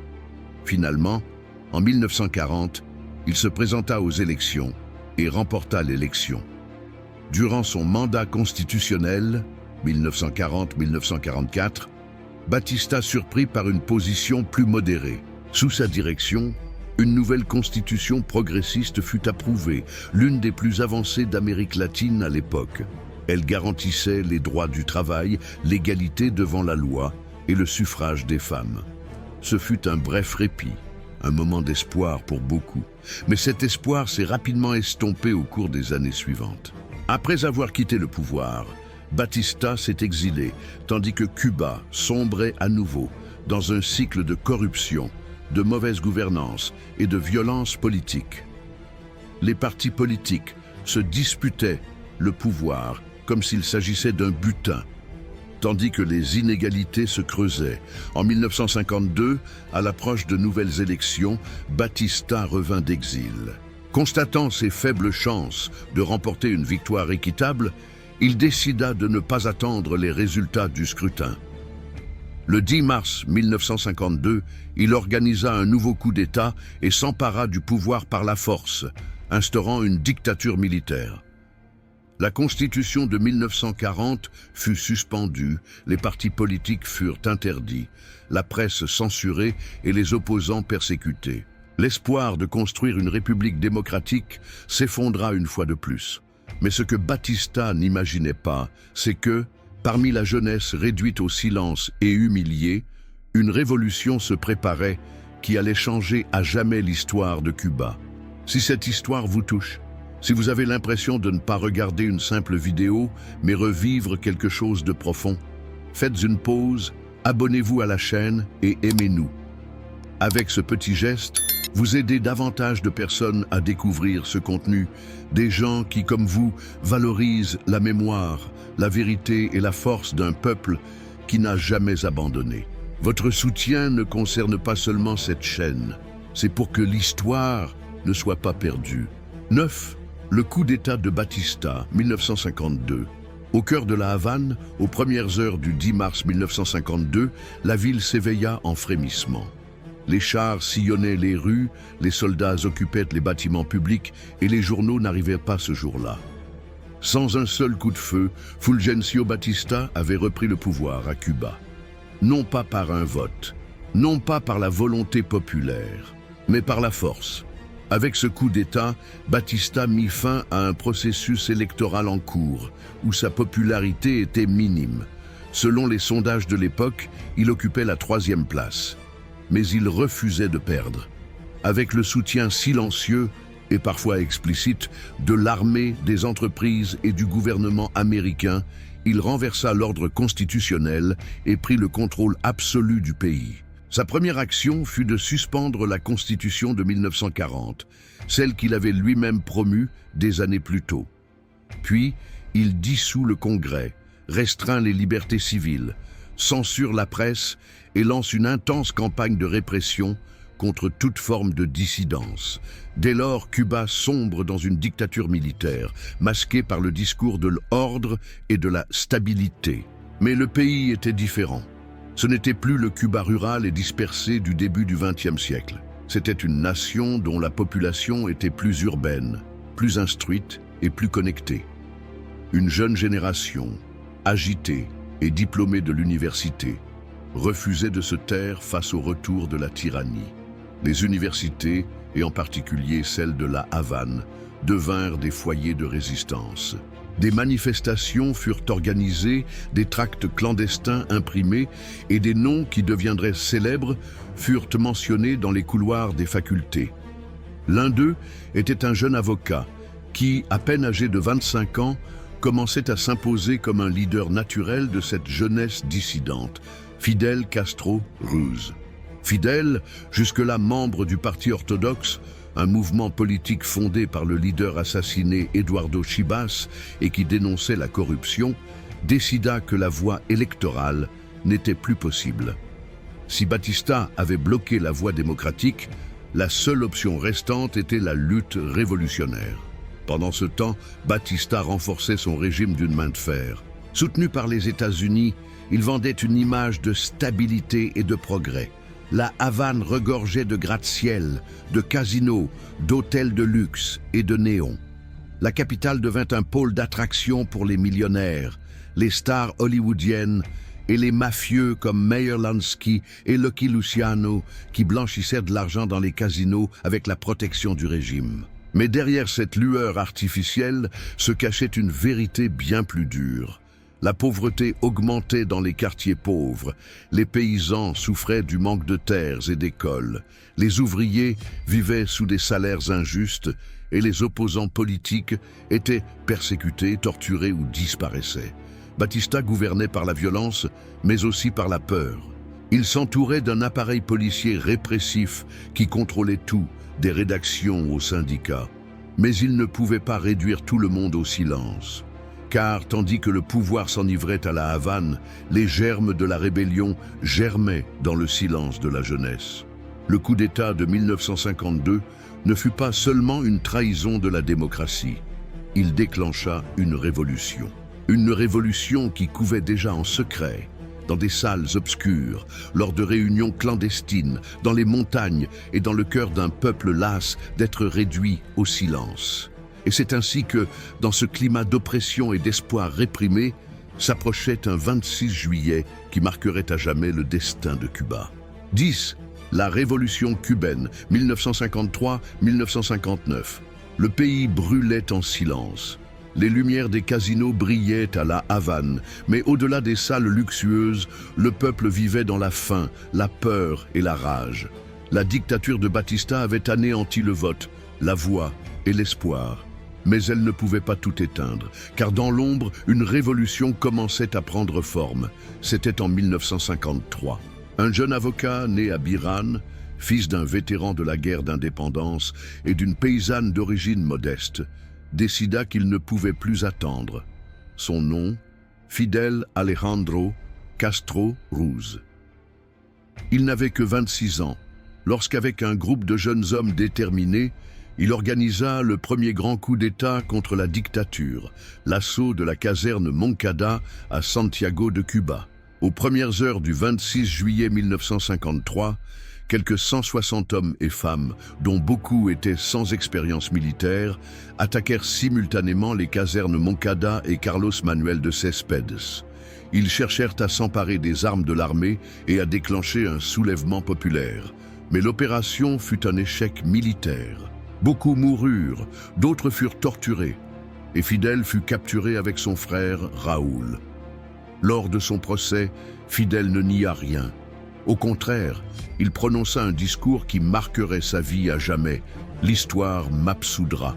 S1: Finalement, en 1940, il se présenta aux élections et remporta l'élection. Durant son mandat constitutionnel, 1940-1944, Batista surpris par une position plus modérée. Sous sa direction, une nouvelle constitution progressiste fut approuvée, l'une des plus avancées d'Amérique latine à l'époque. Elle garantissait les droits du travail, l'égalité devant la loi et le suffrage des femmes. Ce fut un bref répit, un moment d'espoir pour beaucoup. Mais cet espoir s'est rapidement estompé au cours des années suivantes. Après avoir quitté le pouvoir, Batista s'est exilé, tandis que Cuba sombrait à nouveau dans un cycle de corruption, de mauvaise gouvernance et de violence politique. Les partis politiques se disputaient le pouvoir comme s'il s'agissait d'un butin, tandis que les inégalités se creusaient. En 1952, à l'approche de nouvelles élections, Batista revint d'exil. Constatant ses faibles chances de remporter une victoire équitable, il décida de ne pas attendre les résultats du scrutin. Le 10 mars 1952, il organisa un nouveau coup d'État et s'empara du pouvoir par la force, instaurant une dictature militaire. La Constitution de 1940 fut suspendue, les partis politiques furent interdits, la presse censurée et les opposants persécutés. L'espoir de construire une république démocratique s'effondra une fois de plus. Mais ce que Batista n'imaginait pas, c'est que, parmi la jeunesse réduite au silence et humiliée, une révolution se préparait qui allait changer à jamais l'histoire de Cuba. Si cette histoire vous touche, si vous avez l'impression de ne pas regarder une simple vidéo, mais revivre quelque chose de profond, faites une pause, abonnez-vous à la chaîne et aimez-nous. Avec ce petit geste, vous aidez davantage de personnes à découvrir ce contenu, des gens qui, comme vous, valorisent la mémoire, la vérité et la force d'un peuple qui n'a jamais abandonné. Votre soutien ne concerne pas seulement cette chaîne, c'est pour que l'histoire ne soit pas perdue. 9. Le coup d'État de Batista, 1952. Au cœur de la Havane, aux premières heures du 10 mars 1952, la ville s'éveilla en frémissement. Les chars sillonnaient les rues, les soldats occupaient les bâtiments publics et les journaux n'arrivaient pas ce jour-là. Sans un seul coup de feu, Fulgencio Batista avait repris le pouvoir à Cuba. Non pas par un vote, non pas par la volonté populaire, mais par la force. Avec ce coup d'État, Batista mit fin à un processus électoral en cours, où sa popularité était minime. Selon les sondages de l'époque, il occupait la 3e place. Mais il refusait de perdre. Avec le soutien silencieux et parfois explicite de l'armée, des entreprises et du gouvernement américain, il renversa l'ordre constitutionnel et prit le contrôle absolu du pays. Sa première action fut de suspendre la Constitution de 1940, celle qu'il avait lui-même promue des années plus tôt. Puis, il dissout le Congrès, restreint les libertés civiles, censure la presse et lance une intense campagne de répression contre toute forme de dissidence. Dès lors, Cuba sombre dans une dictature militaire, masquée par le discours de l'ordre et de la stabilité. Mais le pays était différent. Ce n'était plus le Cuba rural et dispersé du début du XXe siècle. C'était une nation dont la population était plus urbaine, plus instruite et plus connectée. Une jeune génération, agitée et diplômée de l'université, refusait de se taire face au retour de la tyrannie. Les universités, et en particulier celles de la Havane, devinrent des foyers de résistance. Des manifestations furent organisées, des tracts clandestins imprimés et des noms qui deviendraient célèbres furent mentionnés dans les couloirs des facultés. L'un d'eux était un jeune avocat qui, à peine âgé de 25 ans, commençait à s'imposer comme un leader naturel de cette jeunesse dissidente, Fidel Castro Ruz. Fidel, jusque-là membre du Parti orthodoxe, un mouvement politique fondé par le leader assassiné Eduardo Chibas et qui dénonçait la corruption, décida que la voie électorale n'était plus possible. Si Batista avait bloqué la voie démocratique, la seule option restante était la lutte révolutionnaire. Pendant ce temps, Batista renforçait son régime d'une main de fer. Soutenu par les États-Unis, il vendait une image de stabilité et de progrès. La Havane regorgeait de gratte-ciel, de casinos, d'hôtels de luxe et de néons. La capitale devint un pôle d'attraction pour les millionnaires, les stars hollywoodiennes et les mafieux comme Meyer Lansky et Lucky Luciano qui blanchissaient de l'argent dans les casinos avec la protection du régime. Mais derrière cette lueur artificielle se cachait une vérité bien plus dure. La pauvreté augmentait dans les quartiers pauvres, les paysans souffraient du manque de terres et d'écoles, les ouvriers vivaient sous des salaires injustes et les opposants politiques étaient persécutés, torturés ou disparaissaient. Batista gouvernait par la violence, mais aussi par la peur. Il s'entourait d'un appareil policier répressif qui contrôlait tout, des rédactions aux syndicats. Mais il ne pouvait pas réduire tout le monde au silence. Car, tandis que le pouvoir s'enivrait à la Havane, les germes de la rébellion germaient dans le silence de la jeunesse. Le coup d'État de 1952 ne fut pas seulement une trahison de la démocratie. Il déclencha une révolution. Une révolution qui couvait déjà en secret, dans des salles obscures, lors de réunions clandestines, dans les montagnes et dans le cœur d'un peuple las d'être réduit au silence. Et c'est ainsi que, dans ce climat d'oppression et d'espoir réprimé, s'approchait un 26 juillet qui marquerait à jamais le destin de Cuba. 10. La révolution cubaine, 1953-1959. Le pays brûlait en silence. Les lumières des casinos brillaient à la Havane, mais au-delà des salles luxueuses, le peuple vivait dans la faim, la peur et la rage. La dictature de Batista avait anéanti le vote, la voix et l'espoir. Mais elle ne pouvait pas tout éteindre, car dans l'ombre, une révolution commençait à prendre forme. C'était en 1953. Un jeune avocat né à Biran, fils d'un vétéran de la guerre d'indépendance et d'une paysanne d'origine modeste, décida qu'il ne pouvait plus attendre. Son nom, Fidel Alejandro Castro Ruz. Il n'avait que 26 ans, lorsqu'avec un groupe de jeunes hommes déterminés, il organisa le premier grand coup d'État contre la dictature, l'assaut de la caserne Moncada à Santiago de Cuba. Aux premières heures du 26 juillet 1953, quelques 160 hommes et femmes, dont beaucoup étaient sans expérience militaire, attaquèrent simultanément les casernes Moncada et Carlos Manuel de Céspedes. Ils cherchèrent à s'emparer des armes de l'armée et à déclencher un soulèvement populaire. Mais l'opération fut un échec militaire. Beaucoup moururent, d'autres furent torturés, et Fidel fut capturé avec son frère Raoul. Lors de son procès, Fidel ne nia rien. Au contraire, il prononça un discours qui marquerait sa vie à jamais. L'histoire m'absoudra.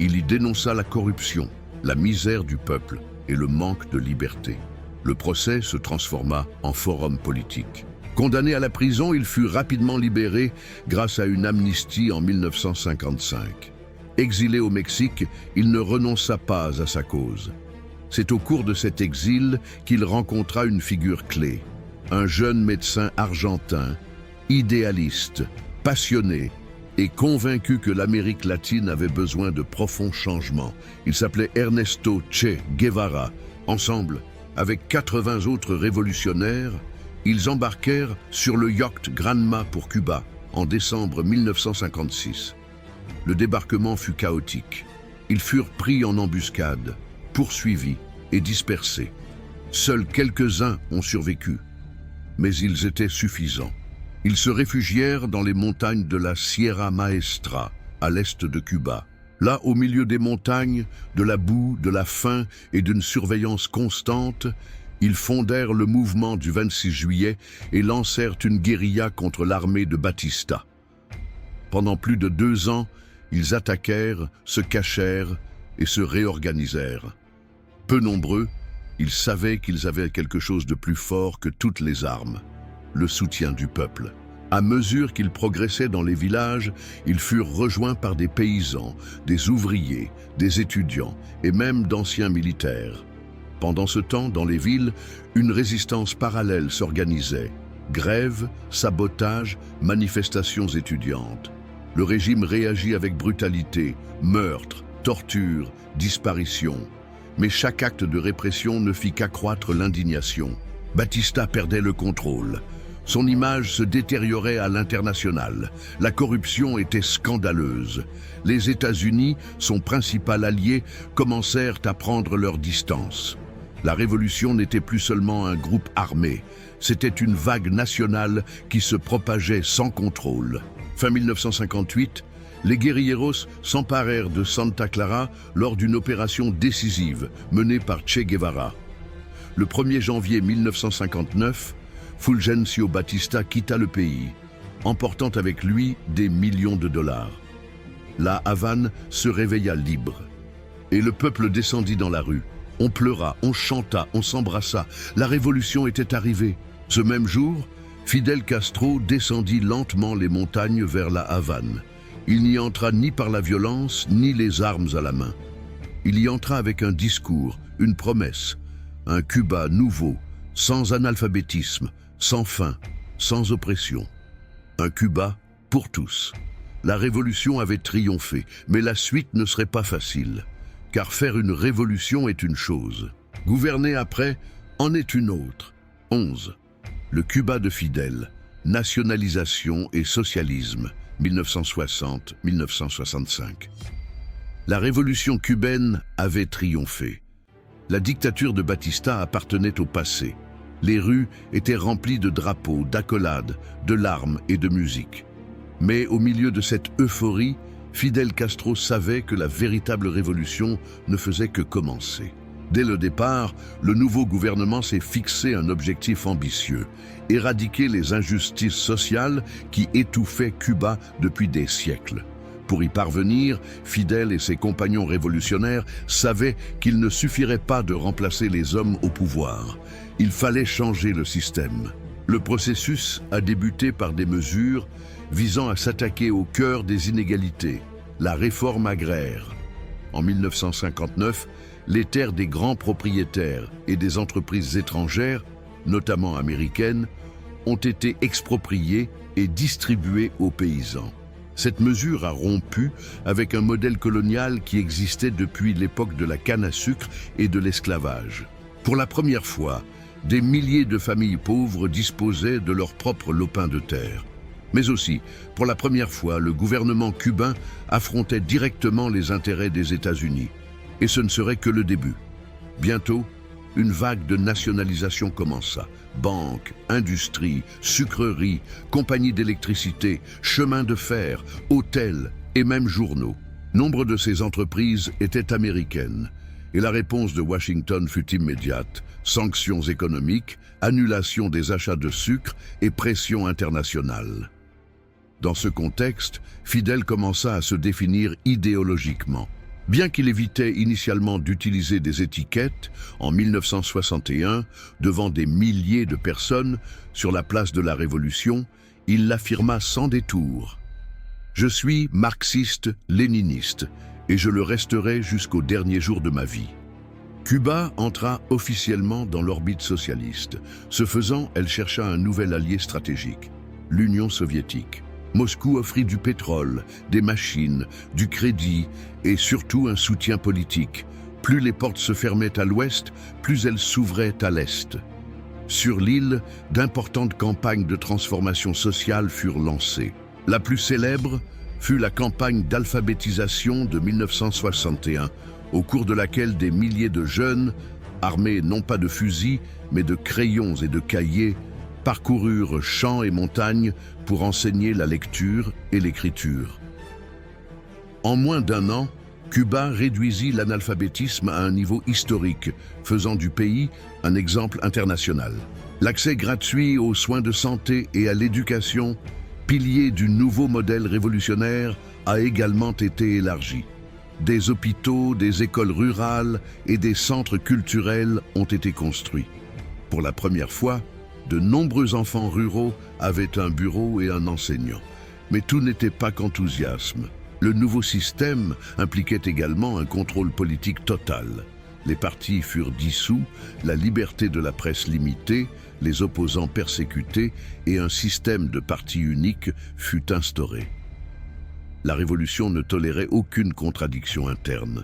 S1: Il y dénonça la corruption, la misère du peuple et le manque de liberté. Le procès se transforma en forum politique. Condamné à la prison, il fut rapidement libéré grâce à une amnistie en 1955. Exilé au Mexique, il ne renonça pas à sa cause. C'est au cours de cet exil qu'il rencontra une figure clé, un jeune médecin argentin, idéaliste, passionné et convaincu que l'Amérique latine avait besoin de profonds changements. Il s'appelait Ernesto Che Guevara. Ensemble, avec 80 autres révolutionnaires, ils embarquèrent sur le yacht Granma pour Cuba en décembre 1956. Le débarquement fut chaotique. Ils furent pris en embuscade, poursuivis et dispersés. Seuls quelques-uns ont survécu, mais ils étaient suffisants. Ils se réfugièrent dans les montagnes de la Sierra Maestra, à l'est de Cuba. Là, au milieu des montagnes, de la boue, de la faim et d'une surveillance constante, ils fondèrent le mouvement du 26 juillet et lancèrent une guérilla contre l'armée de Batista. Pendant plus de 2 ans, ils attaquèrent, se cachèrent et se réorganisèrent. Peu nombreux, ils savaient qu'ils avaient quelque chose de plus fort que toutes les armes, le soutien du peuple. À mesure qu'ils progressaient dans les villages, ils furent rejoints par des paysans, des ouvriers, des étudiants et même d'anciens militaires. Pendant ce temps, dans les villes, une résistance parallèle s'organisait. Grèves, sabotages, manifestations étudiantes. Le régime réagit avec brutalité, meurtres, tortures, disparitions. Mais chaque acte de répression ne fit qu'accroître l'indignation. Batista perdait le contrôle. Son image se détériorait à l'international. La corruption était scandaleuse. Les États-Unis, son principal allié, commencèrent à prendre leur distance. La révolution n'était plus seulement un groupe armé, c'était une vague nationale qui se propageait sans contrôle. Fin 1958, les guérilleros s'emparèrent de Santa Clara lors d'une opération décisive menée par Che Guevara. Le 1er janvier 1959, Fulgencio Batista quitta le pays, emportant avec lui des millions de dollars. La Havane se réveilla libre, et le peuple descendit dans la rue. On pleura, on chanta, on s'embrassa. La révolution était arrivée. Ce même jour, Fidel Castro descendit lentement les montagnes vers la Havane. Il n'y entra ni par la violence, ni les armes à la main. Il y entra avec un discours, une promesse, un Cuba nouveau, sans analphabétisme, sans faim, sans oppression. Un Cuba pour tous. La révolution avait triomphé, mais la suite ne serait pas facile. Car faire une révolution est une chose. Gouverner après en est une autre. 11. Le Cuba de Fidel. Nationalisation et socialisme. 1960-1965. La révolution cubaine avait triomphé. La dictature de Batista appartenait au passé. Les rues étaient remplies de drapeaux, d'accolades, de larmes et de musique. Mais au milieu de cette euphorie, Fidel Castro savait que la véritable révolution ne faisait que commencer. Dès le départ, le nouveau gouvernement s'est fixé un objectif ambitieux: éradiquer les injustices sociales qui étouffaient Cuba depuis des siècles. Pour y parvenir, Fidel et ses compagnons révolutionnaires savaient qu'il ne suffirait pas de remplacer les hommes au pouvoir. Il fallait changer le système. Le processus a débuté par des mesures visant à s'attaquer au cœur des inégalités, la réforme agraire. En 1959, les terres des grands propriétaires et des entreprises étrangères, notamment américaines, ont été expropriées et distribuées aux paysans. Cette mesure a rompu avec un modèle colonial qui existait depuis l'époque de la canne à sucre et de l'esclavage. Pour la première fois, des milliers de familles pauvres disposaient de leur propre lopin de terre. Mais aussi, pour la première fois, le gouvernement cubain affrontait directement les intérêts des États-Unis. Et ce ne serait que le début. Bientôt, une vague de nationalisation commença. Banques, industries, sucreries, compagnies d'électricité, chemins de fer, hôtels et même journaux. Nombre de ces entreprises étaient américaines. Et la réponse de Washington fut immédiate: sanctions économiques, annulation des achats de sucre et pression internationale. Dans ce contexte, Fidel commença à se définir idéologiquement. Bien qu'il évitait initialement d'utiliser des étiquettes, en 1961, devant des milliers de personnes sur la place de la Révolution, il l'affirma sans détour: « Je suis marxiste-léniniste et je le resterai jusqu'au dernier jour de ma vie. » Cuba entra officiellement dans l'orbite socialiste. Ce faisant, elle chercha un nouvel allié stratégique: l'Union soviétique. Moscou offrit du pétrole, des machines, du crédit et surtout un soutien politique. Plus les portes se fermaient à l'ouest, plus elles s'ouvraient à l'est. Sur l'île, d'importantes campagnes de transformation sociale furent lancées. La plus célèbre fut la campagne d'alphabétisation de 1961, au cours de laquelle des milliers de jeunes, armés non pas de fusils, mais de crayons et de cahiers, parcoururent champs et montagnes pour enseigner la lecture et l'écriture. En moins d'un an, Cuba réduisit l'analphabétisme à un niveau historique, faisant du pays un exemple international. L'accès gratuit aux soins de santé et à l'éducation, pilier du nouveau modèle révolutionnaire, a également été élargi. Des hôpitaux, des écoles rurales et des centres culturels ont été construits. Pour la première fois, de nombreux enfants ruraux avaient un bureau et un enseignant. Mais tout n'était pas qu'enthousiasme. Le nouveau système impliquait également un contrôle politique total. Les partis furent dissous, la liberté de la presse limitée, les opposants persécutés et un système de parti unique fut instauré. La Révolution ne tolérait aucune contradiction interne.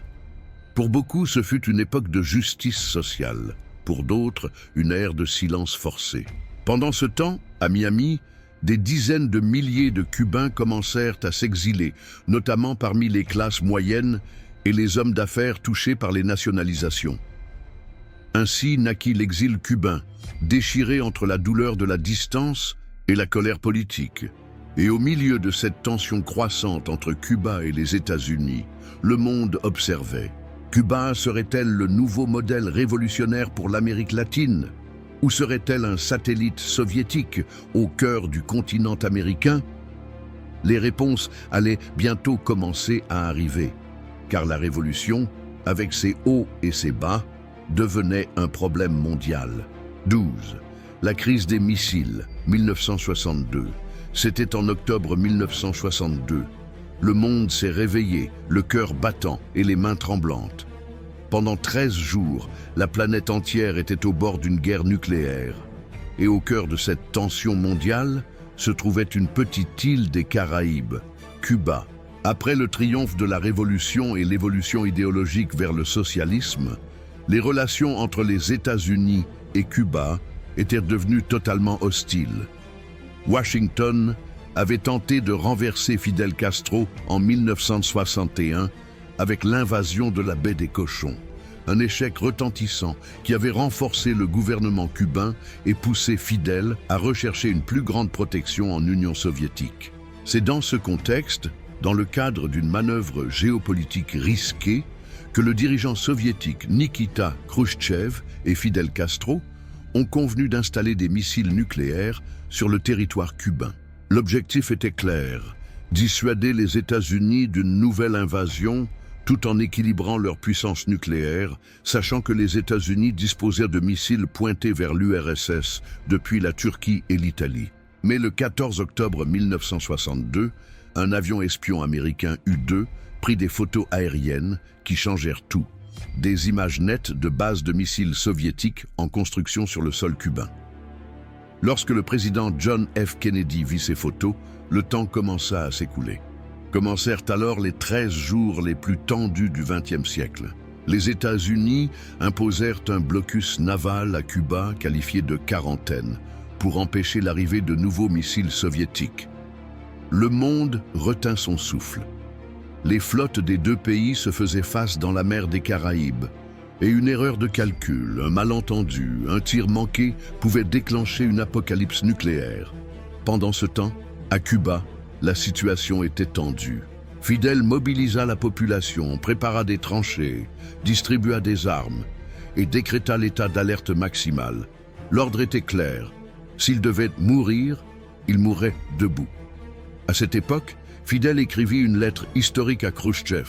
S1: Pour beaucoup, ce fut une époque de justice sociale. Pour d'autres, une ère de silence forcé. Pendant ce temps, à Miami, des dizaines de milliers de Cubains commencèrent à s'exiler, notamment parmi les classes moyennes et les hommes d'affaires touchés par les nationalisations. Ainsi naquit l'exil cubain, déchiré entre la douleur de la distance et la colère politique. Et au milieu de cette tension croissante entre Cuba et les États-Unis, le monde observait. Cuba serait-elle le nouveau modèle révolutionnaire pour l'Amérique latine? Ou serait-elle un satellite soviétique au cœur du continent américain? Les réponses allaient bientôt commencer à arriver, car la révolution, avec ses hauts et ses bas, devenait un problème mondial. 12. La crise des missiles, 1962. C'était en octobre 1962. Le monde s'est réveillé, le cœur battant et les mains tremblantes. Pendant 13 jours, la planète entière était au bord d'une guerre nucléaire. Et au cœur de cette tension mondiale se trouvait une petite île des Caraïbes, Cuba. Après le triomphe de la Révolution et l'évolution idéologique vers le socialisme, les relations entre les États-Unis et Cuba étaient devenues totalement hostiles. Washington avait tenté de renverser Fidel Castro en 1961 avec l'invasion de la baie des Cochons. un échec retentissant qui avait renforcé le gouvernement cubain et poussé Fidel à rechercher une plus grande protection en Union soviétique. C'est dans ce contexte, dans le cadre d'une manœuvre géopolitique risquée, que le dirigeant soviétique Nikita Khrouchtchev et Fidel Castro ont convenu d'installer des missiles nucléaires sur le territoire cubain. L'objectif était clair, dissuader les États-Unis d'une nouvelle invasion tout en équilibrant leur puissance nucléaire, sachant que les États-Unis disposaient de missiles pointés vers l'URSS depuis la Turquie et l'Italie. Mais le 14 octobre 1962, un avion espion américain U-2 prit des photos aériennes qui changèrent tout. Des images nettes de bases de missiles soviétiques en construction sur le sol cubain. Lorsque le président John F. Kennedy vit ces photos, le temps commença à s'écouler. Commencèrent alors les 13 jours les plus tendus du XXe siècle. Les États-Unis imposèrent un blocus naval à Cuba qualifié de quarantaine pour empêcher l'arrivée de nouveaux missiles soviétiques. Le monde retint son souffle. Les flottes des deux pays se faisaient face dans la mer des Caraïbes, et une erreur de calcul, un malentendu, un tir manqué pouvaient déclencher une apocalypse nucléaire. Pendant ce temps, à Cuba, la situation était tendue. Fidel mobilisa la population, prépara des tranchées, distribua des armes et décréta l'état d'alerte maximale. L'ordre était clair. S'il devait mourir, il mourrait debout. À cette époque, Fidel écrivit une lettre historique à Khrouchtchev,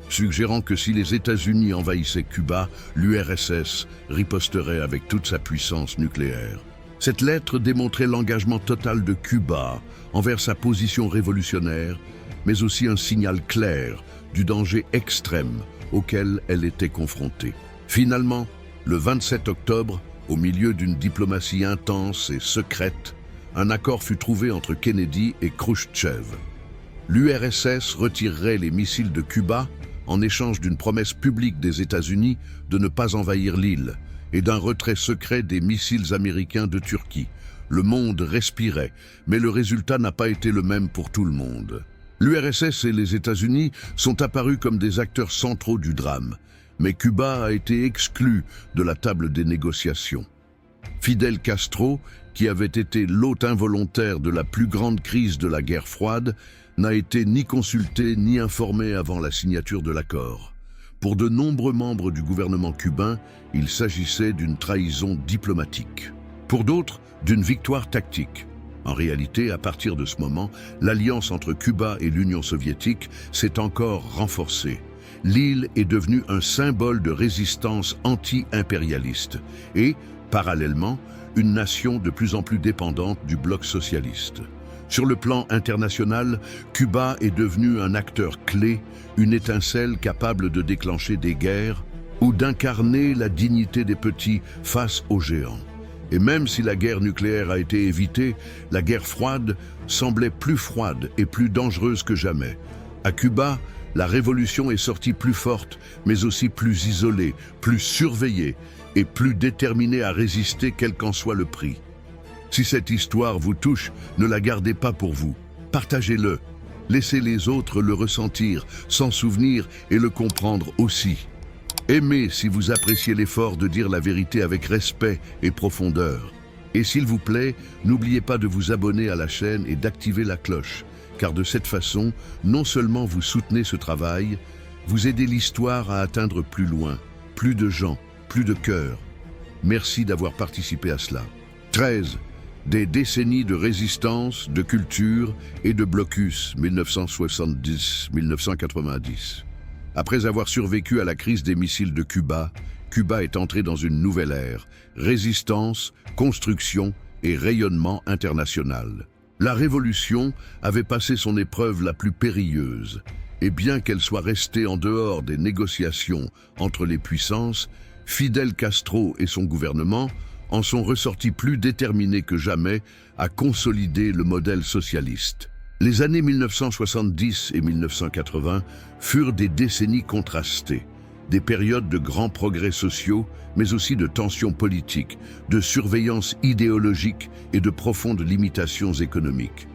S1: suggérant que si les États-Unis envahissaient Cuba, l'URSS riposterait avec toute sa puissance nucléaire. Cette lettre démontrait l'engagement total de Cuba envers sa position révolutionnaire, mais aussi un signal clair du danger extrême auquel elle était confrontée. Finalement, le 27 octobre, au milieu d'une diplomatie intense et secrète, un accord fut trouvé entre Kennedy et Khrouchtchev. L'URSS retirerait les missiles de Cuba en échange d'une promesse publique des États-Unis de ne pas envahir l'île et d'un retrait secret des missiles américains de Turquie. Le monde respirait, mais le résultat n'a pas été le même pour tout le monde. L'URSS et les États-Unis sont apparus comme des acteurs centraux du drame, mais Cuba a été exclu de la table des négociations. Fidel Castro, qui avait été l'hôte involontaire de la plus grande crise de la guerre froide, n'a été ni consulté ni informé avant la signature de l'accord. Pour de nombreux membres du gouvernement cubain, il s'agissait d'une trahison diplomatique. Pour d'autres, d'une victoire tactique. En réalité, à partir de ce moment, l'alliance entre Cuba et l'Union soviétique s'est encore renforcée. L'île est devenue un symbole de résistance anti-impérialiste et, parallèlement, une nation de plus en plus dépendante du bloc socialiste. Sur le plan international, Cuba est devenu un acteur clé, une étincelle capable de déclencher des guerres ou d'incarner la dignité des petits face aux géants. Et même si la guerre nucléaire a été évitée, la guerre froide semblait plus froide et plus dangereuse que jamais. À Cuba, la révolution est sortie plus forte, mais aussi plus isolée, plus surveillée et plus déterminée à résister quel qu'en soit le prix. Si cette histoire vous touche, ne la gardez pas pour vous. Partagez-le. Laissez les autres le ressentir, s'en souvenir et le comprendre aussi. Aimez si vous appréciez l'effort de dire la vérité avec respect et profondeur. Et s'il vous plaît, n'oubliez pas de vous abonner à la chaîne et d'activer la cloche, car de cette façon, non seulement vous soutenez ce travail, vous aidez l'histoire à atteindre plus loin, plus de gens, plus de cœurs. Merci d'avoir participé à cela. 13. Des décennies de résistance, de culture et de blocus 1970-1990. Après avoir survécu à la crise des missiles de Cuba, Cuba est entré dans une nouvelle ère, résistance, construction et rayonnement international. La révolution avait passé son épreuve la plus périlleuse, et bien qu'elle soit restée en dehors des négociations entre les puissances, Fidel Castro et son gouvernement en sont ressortis plus déterminés que jamais à consolider le modèle socialiste. Les années 1970 et 1980 furent des décennies contrastées, des périodes de grands progrès sociaux, mais aussi de tensions politiques, de surveillance idéologique et de profondes limitations économiques.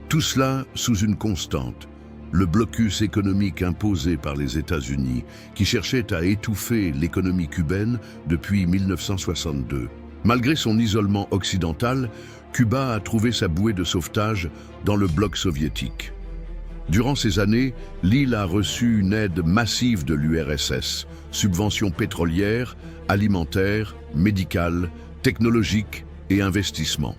S1: Tout cela sous une constante, Le blocus économique imposé par les États-Unis, qui cherchait à étouffer l'économie cubaine depuis 1962. Malgré son isolement occidental, Cuba a trouvé sa bouée de sauvetage dans le bloc soviétique. Durant ces années, l'île a reçu une aide massive de l'URSS, subventions pétrolières, alimentaires, médicales, technologiques et investissements.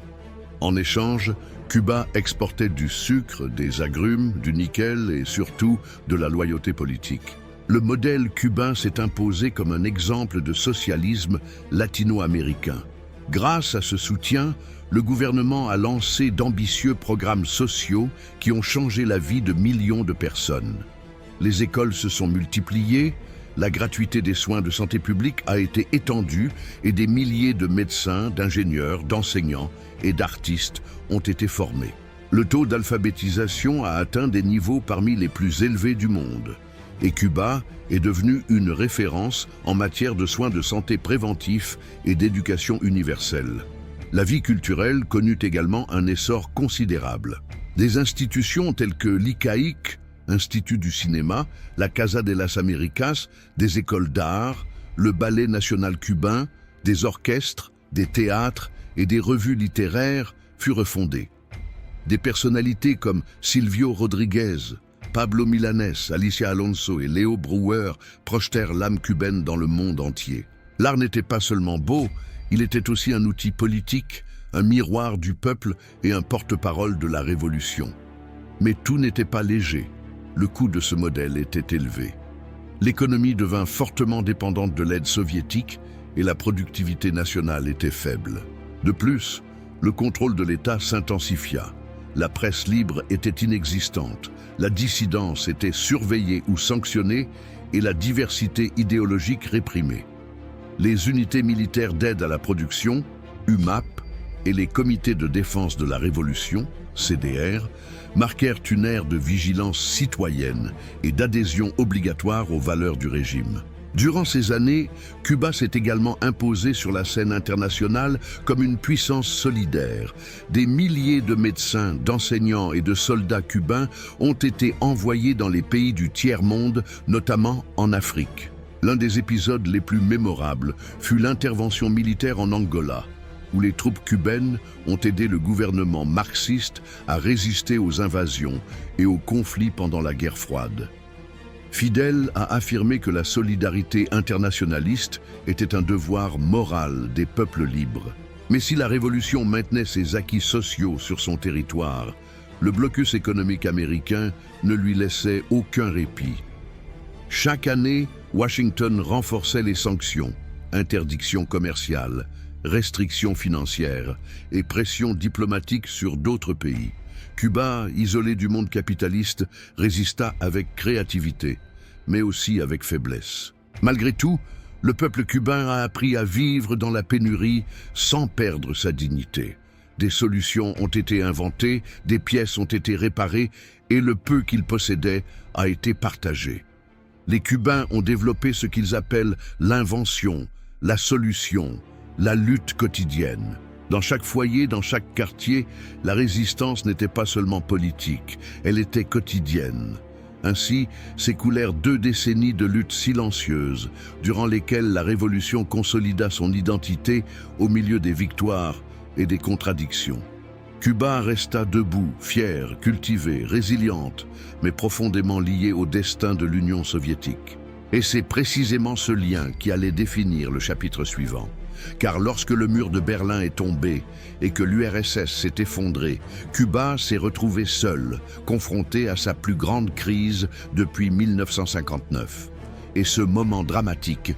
S1: En échange, Cuba exportait du sucre, des agrumes, du nickel et surtout de la loyauté politique. Le modèle cubain s'est imposé comme un exemple de socialisme latino-américain. Grâce à ce soutien, le gouvernement a lancé d'ambitieux programmes sociaux qui ont changé la vie de millions de personnes. Les écoles se sont multipliées, la gratuité des soins de santé publique a été étendue et des milliers de médecins, d'ingénieurs, d'enseignants et d'artistes ont été formés. Le taux d'alphabétisation a atteint des niveaux parmi les plus élevés du monde. Et Cuba est devenu une référence en matière de soins de santé préventifs et d'éducation universelle. La vie culturelle connut également un essor considérable. Des institutions telles que l'ICAIC, Institut du cinéma, la Casa de las Américas, des écoles d'art, le Ballet national cubain, des orchestres, des théâtres et des revues littéraires furent fondées. Des personnalités comme Silvio Rodríguez, Pablo Milanés, Alicia Alonso et Leo Brouwer projetèrent l'âme cubaine dans le monde entier. L'art n'était pas seulement beau, il était aussi un outil politique, un miroir du peuple et un porte-parole de la révolution. Mais tout n'était pas léger. Le coût de ce modèle était élevé. L'économie devint fortement dépendante de l'aide soviétique et la productivité nationale était faible. De plus, le contrôle de l'État s'intensifia. La presse libre était inexistante, la dissidence était surveillée ou sanctionnée et la diversité idéologique réprimée. Les unités militaires d'aide à la production, UMAP, et les comités de défense de la Révolution, CDR, marquèrent une ère de vigilance citoyenne et d'adhésion obligatoire aux valeurs du régime. Durant ces années, Cuba s'est également imposé sur la scène internationale comme une puissance solidaire. Des milliers de médecins, d'enseignants et de soldats cubains ont été envoyés dans les pays du tiers-monde, notamment en Afrique. L'un des épisodes les plus mémorables fut l'intervention militaire en Angola, où les troupes cubaines ont aidé le gouvernement marxiste à résister aux invasions et aux conflits pendant la guerre froide. Fidel a affirmé que la solidarité internationaliste était un devoir moral des peuples libres. Mais si la révolution maintenait ses acquis sociaux sur son territoire, le blocus économique américain ne lui laissait aucun répit. Chaque année, Washington renforçait les sanctions, interdictions commerciales, restrictions financières et pressions diplomatiques sur d'autres pays. Cuba, isolé du monde capitaliste, résista avec créativité, mais aussi avec faiblesse. Malgré tout, le peuple cubain a appris à vivre dans la pénurie sans perdre sa dignité. Des solutions ont été inventées, des pièces ont été réparées et le peu qu'ils possédaient a été partagé. Les Cubains ont développé ce qu'ils appellent l'invention, la solution, la lutte quotidienne. Dans chaque foyer, dans chaque quartier, la résistance n'était pas seulement politique, elle était quotidienne. Ainsi, s'écoulèrent 2 décennies de lutte silencieuse, durant lesquelles la Révolution consolida son identité au milieu des victoires et des contradictions. Cuba resta debout, fière, cultivée, résiliente, mais profondément liée au destin de l'Union soviétique. Et c'est précisément ce lien qui allait définir le chapitre suivant. Car lorsque le mur de Berlin est tombé et que l'URSS s'est effondrée, Cuba s'est retrouvé seul, confronté à sa plus grande crise depuis 1959. Et ce moment dramatique,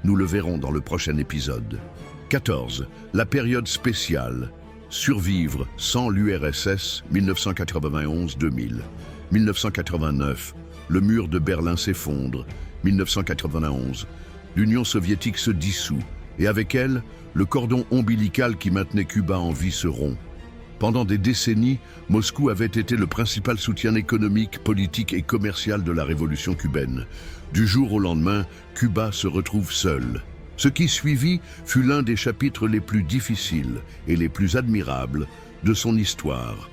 S1: nous le verrons dans le prochain épisode. 14. La période spéciale. Survivre sans l'URSS, 1991-2000. 1989. Le mur de Berlin s'effondre, 1991. L'Union soviétique se dissout. Et avec elle, le cordon ombilical qui maintenait Cuba en vie se rompt. Pendant des décennies, Moscou avait été le principal soutien économique, politique et commercial de la révolution cubaine. Du jour au lendemain, Cuba se retrouve seul. Ce qui suivit fut l'un des chapitres les plus difficiles et les plus admirables de son histoire.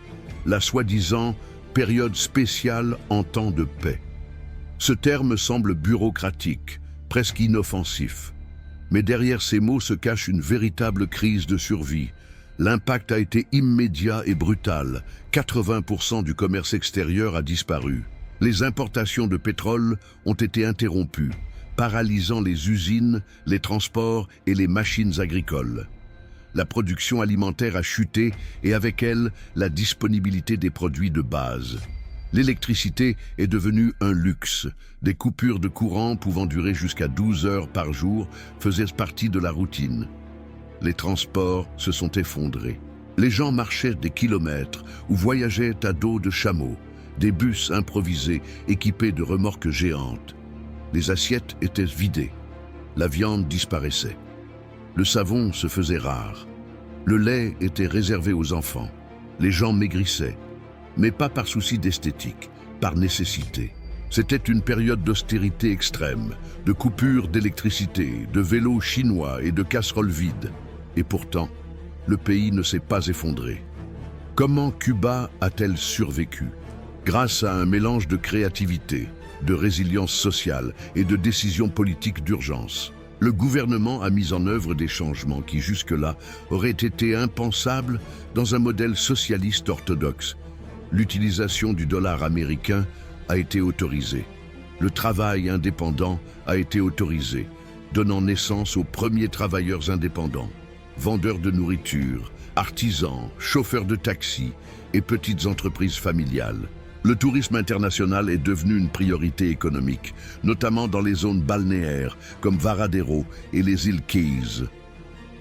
S1: La soi-disant période spéciale en temps de paix. Ce terme semble bureaucratique, presque inoffensif. Mais derrière ces mots se cache une véritable crise de survie. L'impact a été immédiat et brutal. 80% du commerce extérieur a disparu. Les importations de pétrole ont été interrompues, paralysant les usines, les transports et les machines agricoles. La production alimentaire a chuté et avec elle, la disponibilité des produits de base. L'électricité est devenue un luxe. Des coupures de courant pouvant durer jusqu'à 12 heures par jour faisaient partie de la routine. Les transports se sont effondrés. Les gens marchaient des kilomètres ou voyageaient à dos de chameaux, des bus improvisés équipés de remorques géantes. Les assiettes étaient vidées. La viande disparaissait. Le savon se faisait rare. Le lait était réservé aux enfants. Les gens maigrissaient. Mais pas par souci d'esthétique, par nécessité. C'était une période d'austérité extrême, de coupures d'électricité, de vélos chinois et de casseroles vides. Et pourtant, le pays ne s'est pas effondré. Comment Cuba a-t-elle survécu? Grâce à un mélange de créativité, de résilience sociale et de décisions politiques d'urgence. Le gouvernement a mis en œuvre des changements qui jusque-là auraient été impensables dans un modèle socialiste orthodoxe. L'utilisation du dollar américain a été autorisée. Le travail indépendant a été autorisé, donnant naissance aux premiers travailleurs indépendants, vendeurs de nourriture, artisans, chauffeurs de taxi et petites entreprises familiales. Le tourisme international est devenu une priorité économique, notamment dans les zones balnéaires comme Varadero et les îles Keys.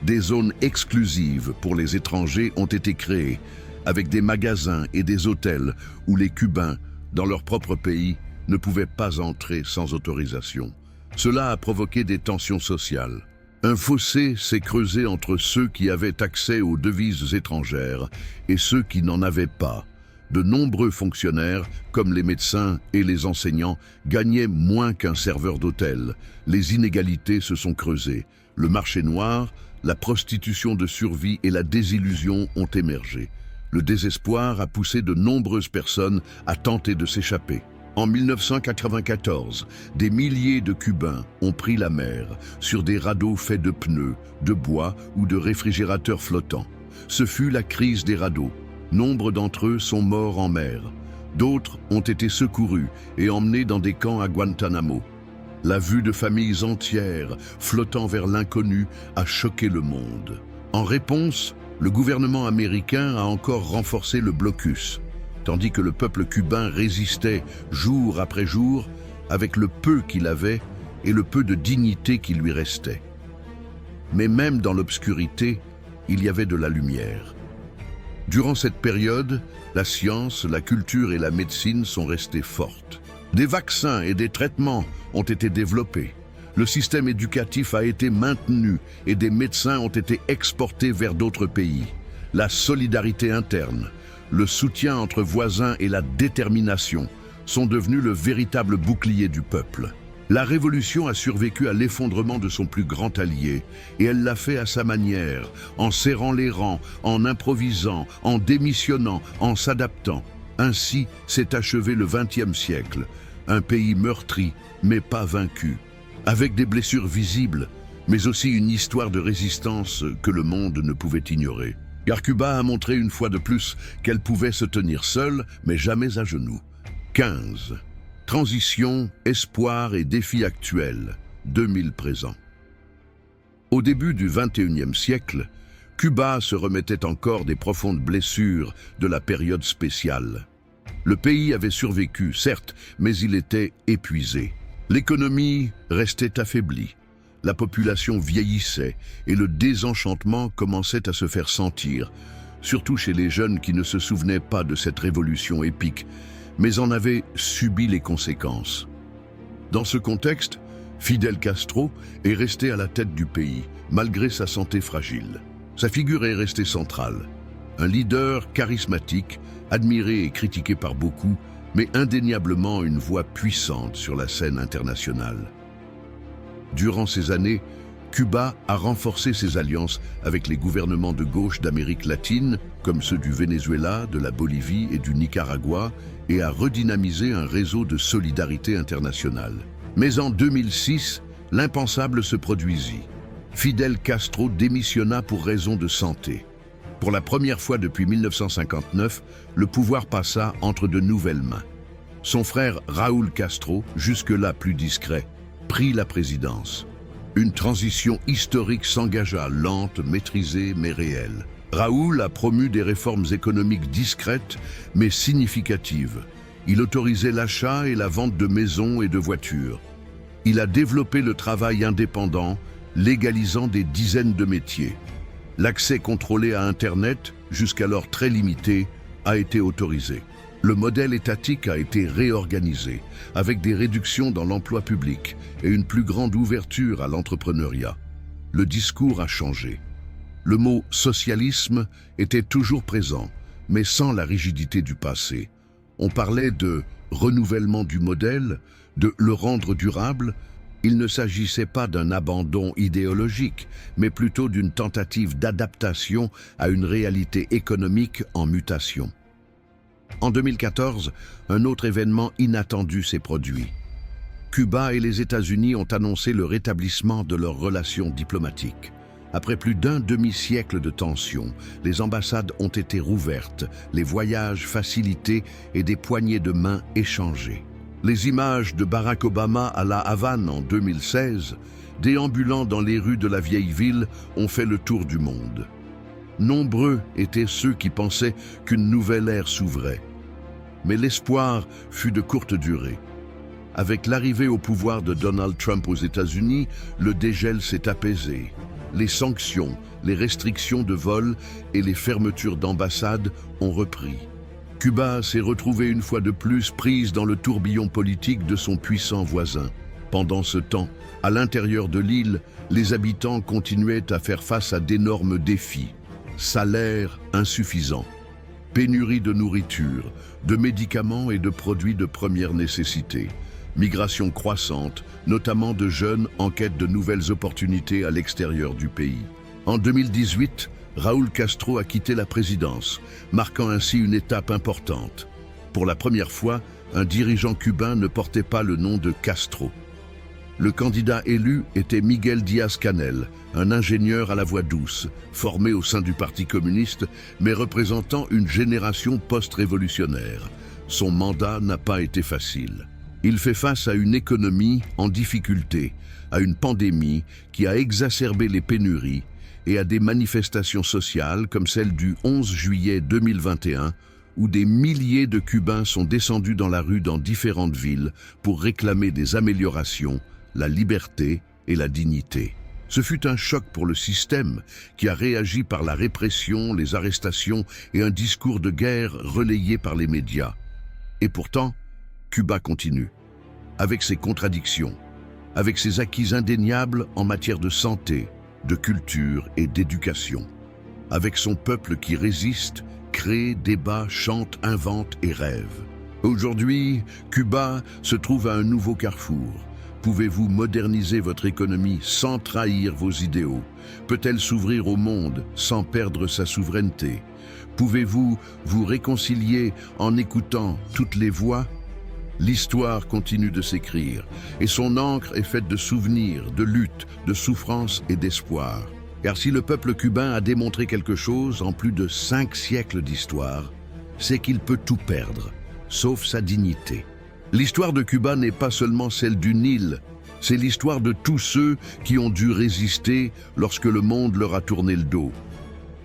S1: Des zones exclusives pour les étrangers ont été créées, avec des magasins et des hôtels où les Cubains, dans leur propre pays, ne pouvaient pas entrer sans autorisation. Cela a provoqué des tensions sociales. Un fossé s'est creusé entre ceux qui avaient accès aux devises étrangères et ceux qui n'en avaient pas. De nombreux fonctionnaires, comme les médecins et les enseignants, gagnaient moins qu'un serveur d'hôtel. Les inégalités se sont creusées. Le marché noir, la prostitution de survie et la désillusion ont émergé. Le désespoir a poussé de nombreuses personnes à tenter de s'échapper. En 1994, des milliers de Cubains ont pris la mer sur des radeaux faits de pneus, de bois ou de réfrigérateurs flottants. Ce fut la crise des radeaux. Nombre d'entre eux sont morts en mer. D'autres ont été secourus et emmenés dans des camps à Guantanamo. La vue de familles entières flottant vers l'inconnu a choqué le monde. En réponse, le gouvernement américain a encore renforcé le blocus, tandis que le peuple cubain résistait jour après jour avec le peu qu'il avait et le peu de dignité qui lui restait. Mais même dans l'obscurité, il y avait de la lumière. Durant cette période, la science, la culture et la médecine sont restées fortes. Des vaccins et des traitements ont été développés. Le système éducatif a été maintenu et des médecins ont été exportés vers d'autres pays. La solidarité interne, le soutien entre voisins et la détermination sont devenus le véritable bouclier du peuple. La révolution a survécu à l'effondrement de son plus grand allié, et elle l'a fait à sa manière, en serrant les rangs, en improvisant, en démissionnant, en s'adaptant. Ainsi s'est achevé le XXe siècle, un pays meurtri, mais pas vaincu, avec des blessures visibles, mais aussi une histoire de résistance que le monde ne pouvait ignorer. Car Cuba a montré une fois de plus qu'elle pouvait se tenir seule, mais jamais à genoux. 15. Transition, espoir et défis actuels, 2000 présents. Au début du XXIe siècle, Cuba se remettait encore des profondes blessures de la période spéciale. Le pays avait survécu, certes, mais il était épuisé. L'économie restait affaiblie, la population vieillissait et le désenchantement commençait à se faire sentir, surtout chez les jeunes qui ne se souvenaient pas de cette révolution épique, mais en avaient subi les conséquences. Dans ce contexte, Fidel Castro est resté à la tête du pays, malgré sa santé fragile. Sa figure est restée centrale. Un leader charismatique, admiré et critiqué par beaucoup, mais indéniablement une voix puissante sur la scène internationale. Durant ces années, Cuba a renforcé ses alliances avec les gouvernements de gauche d'Amérique latine, comme ceux du Venezuela, de la Bolivie et du Nicaragua, et a redynamisé un réseau de solidarité internationale. Mais en 2006, l'impensable se produisit. Fidel Castro démissionna pour raison de santé. Pour la première fois depuis 1959, le pouvoir passa entre de nouvelles mains. Son frère Raúl Castro, jusque-là plus discret, prit la présidence. Une transition historique s'engagea, lente, maîtrisée, mais réelle. Raúl a promu des réformes économiques discrètes, mais significatives. Il autorisait l'achat et la vente de maisons et de voitures. Il a développé le travail indépendant, légalisant des dizaines de métiers. L'accès contrôlé à Internet, jusqu'alors très limité, a été autorisé. Le modèle étatique a été réorganisé, avec des réductions dans l'emploi public et une plus grande ouverture à l'entrepreneuriat. Le discours a changé. Le mot « socialisme » était toujours présent, mais sans la rigidité du passé. On parlait de « renouvellement du modèle », de « le rendre durable ». Il ne s'agissait pas d'un abandon idéologique, mais plutôt d'une tentative d'adaptation à une réalité économique en mutation. En 2014, un autre événement inattendu s'est produit. Cuba et les États-Unis ont annoncé le rétablissement de leurs relations diplomatiques. Après plus d'un demi-siècle de tensions, les ambassades ont été rouvertes, les voyages facilités et des poignées de main échangées. Les images de Barack Obama à La Havane en 2016, déambulant dans les rues de la vieille ville, ont fait le tour du monde. Nombreux étaient ceux qui pensaient qu'une nouvelle ère s'ouvrait. Mais l'espoir fut de courte durée. Avec l'arrivée au pouvoir de Donald Trump aux États-Unis, le dégel s'est apaisé. Les sanctions, les restrictions de vol et les fermetures d'ambassades ont repris. Cuba s'est retrouvée une fois de plus prise dans le tourbillon politique de son puissant voisin. Pendant ce temps, à l'intérieur de l'île, les habitants continuaient à faire face à d'énormes défis. Salaires insuffisants, pénurie de nourriture, de médicaments et de produits de première nécessité, migration croissante, notamment de jeunes en quête de nouvelles opportunités à l'extérieur du pays. En 2018, Raúl Castro a quitté la présidence, marquant ainsi une étape importante. Pour la première fois, un dirigeant cubain ne portait pas le nom de Castro. Le candidat élu était Miguel Díaz-Canel, un ingénieur à la voix douce, formé au sein du Parti communiste, mais représentant une génération post-révolutionnaire. Son mandat n'a pas été facile. Il fait face à une économie en difficulté, à une pandémie qui a exacerbé les pénuries et à des manifestations sociales comme celle du 11 juillet 2021, où des milliers de Cubains sont descendus dans la rue dans différentes villes pour réclamer des améliorations, la liberté et la dignité. Ce fut un choc pour le système qui a réagi par la répression, les arrestations et un discours de guerre relayé par les médias. Et pourtant, Cuba continue, avec ses contradictions, avec ses acquis indéniables en matière de santé, de culture et d'éducation, avec son peuple qui résiste, crée, débat, chante, invente et rêve. Aujourd'hui, Cuba se trouve à un nouveau carrefour. Pouvez-vous moderniser votre économie sans trahir vos idéaux? Peut-elle s'ouvrir au monde sans perdre sa souveraineté? Pouvez-vous vous réconcilier en écoutant toutes les voix? L'histoire continue de s'écrire et son encre est faite de souvenirs, de luttes, de souffrances et d'espoir. Car si le peuple cubain a démontré quelque chose en plus de 5 siècles d'histoire, c'est qu'il peut tout perdre, sauf sa dignité. L'histoire de Cuba n'est pas seulement celle d'une île, c'est l'histoire de tous ceux qui ont dû résister lorsque le monde leur a tourné le dos.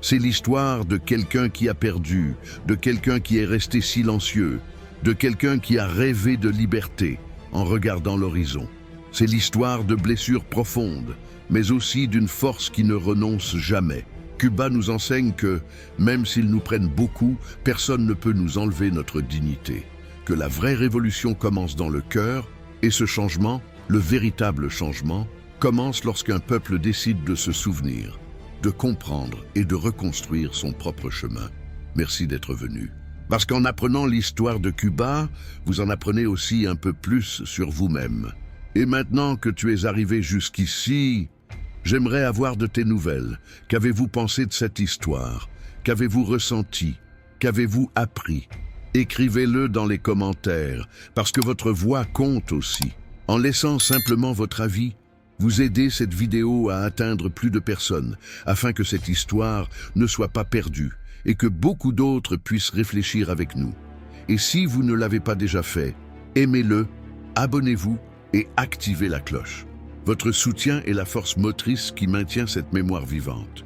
S1: C'est l'histoire de quelqu'un qui a perdu, de quelqu'un qui est resté silencieux, de quelqu'un qui a rêvé de liberté en regardant l'horizon. C'est l'histoire de blessures profondes, mais aussi d'une force qui ne renonce jamais. Cuba nous enseigne que, même s'ils nous prennent beaucoup, personne ne peut nous enlever notre dignité. Que la vraie révolution commence dans le cœur, et ce changement, le véritable changement, commence lorsqu'un peuple décide de se souvenir, de comprendre et de reconstruire son propre chemin. Merci d'être venu. Parce qu'en apprenant l'histoire de Cuba, vous en apprenez aussi un peu plus sur vous-même. Et maintenant que tu es arrivé jusqu'ici, J'aimerais avoir de tes nouvelles. Qu'avez-vous pensé de cette histoire? Qu'avez-vous ressenti? Qu'avez-vous appris? Écrivez-le dans les commentaires, parce que votre voix compte aussi. En laissant simplement votre avis, vous aidez cette vidéo à atteindre plus de personnes, afin que cette histoire ne soit pas perdue et que beaucoup d'autres puissent réfléchir avec nous. Et si vous ne l'avez pas déjà fait, aimez-le, abonnez-vous et activez la cloche. Votre soutien est la force motrice qui maintient cette mémoire vivante.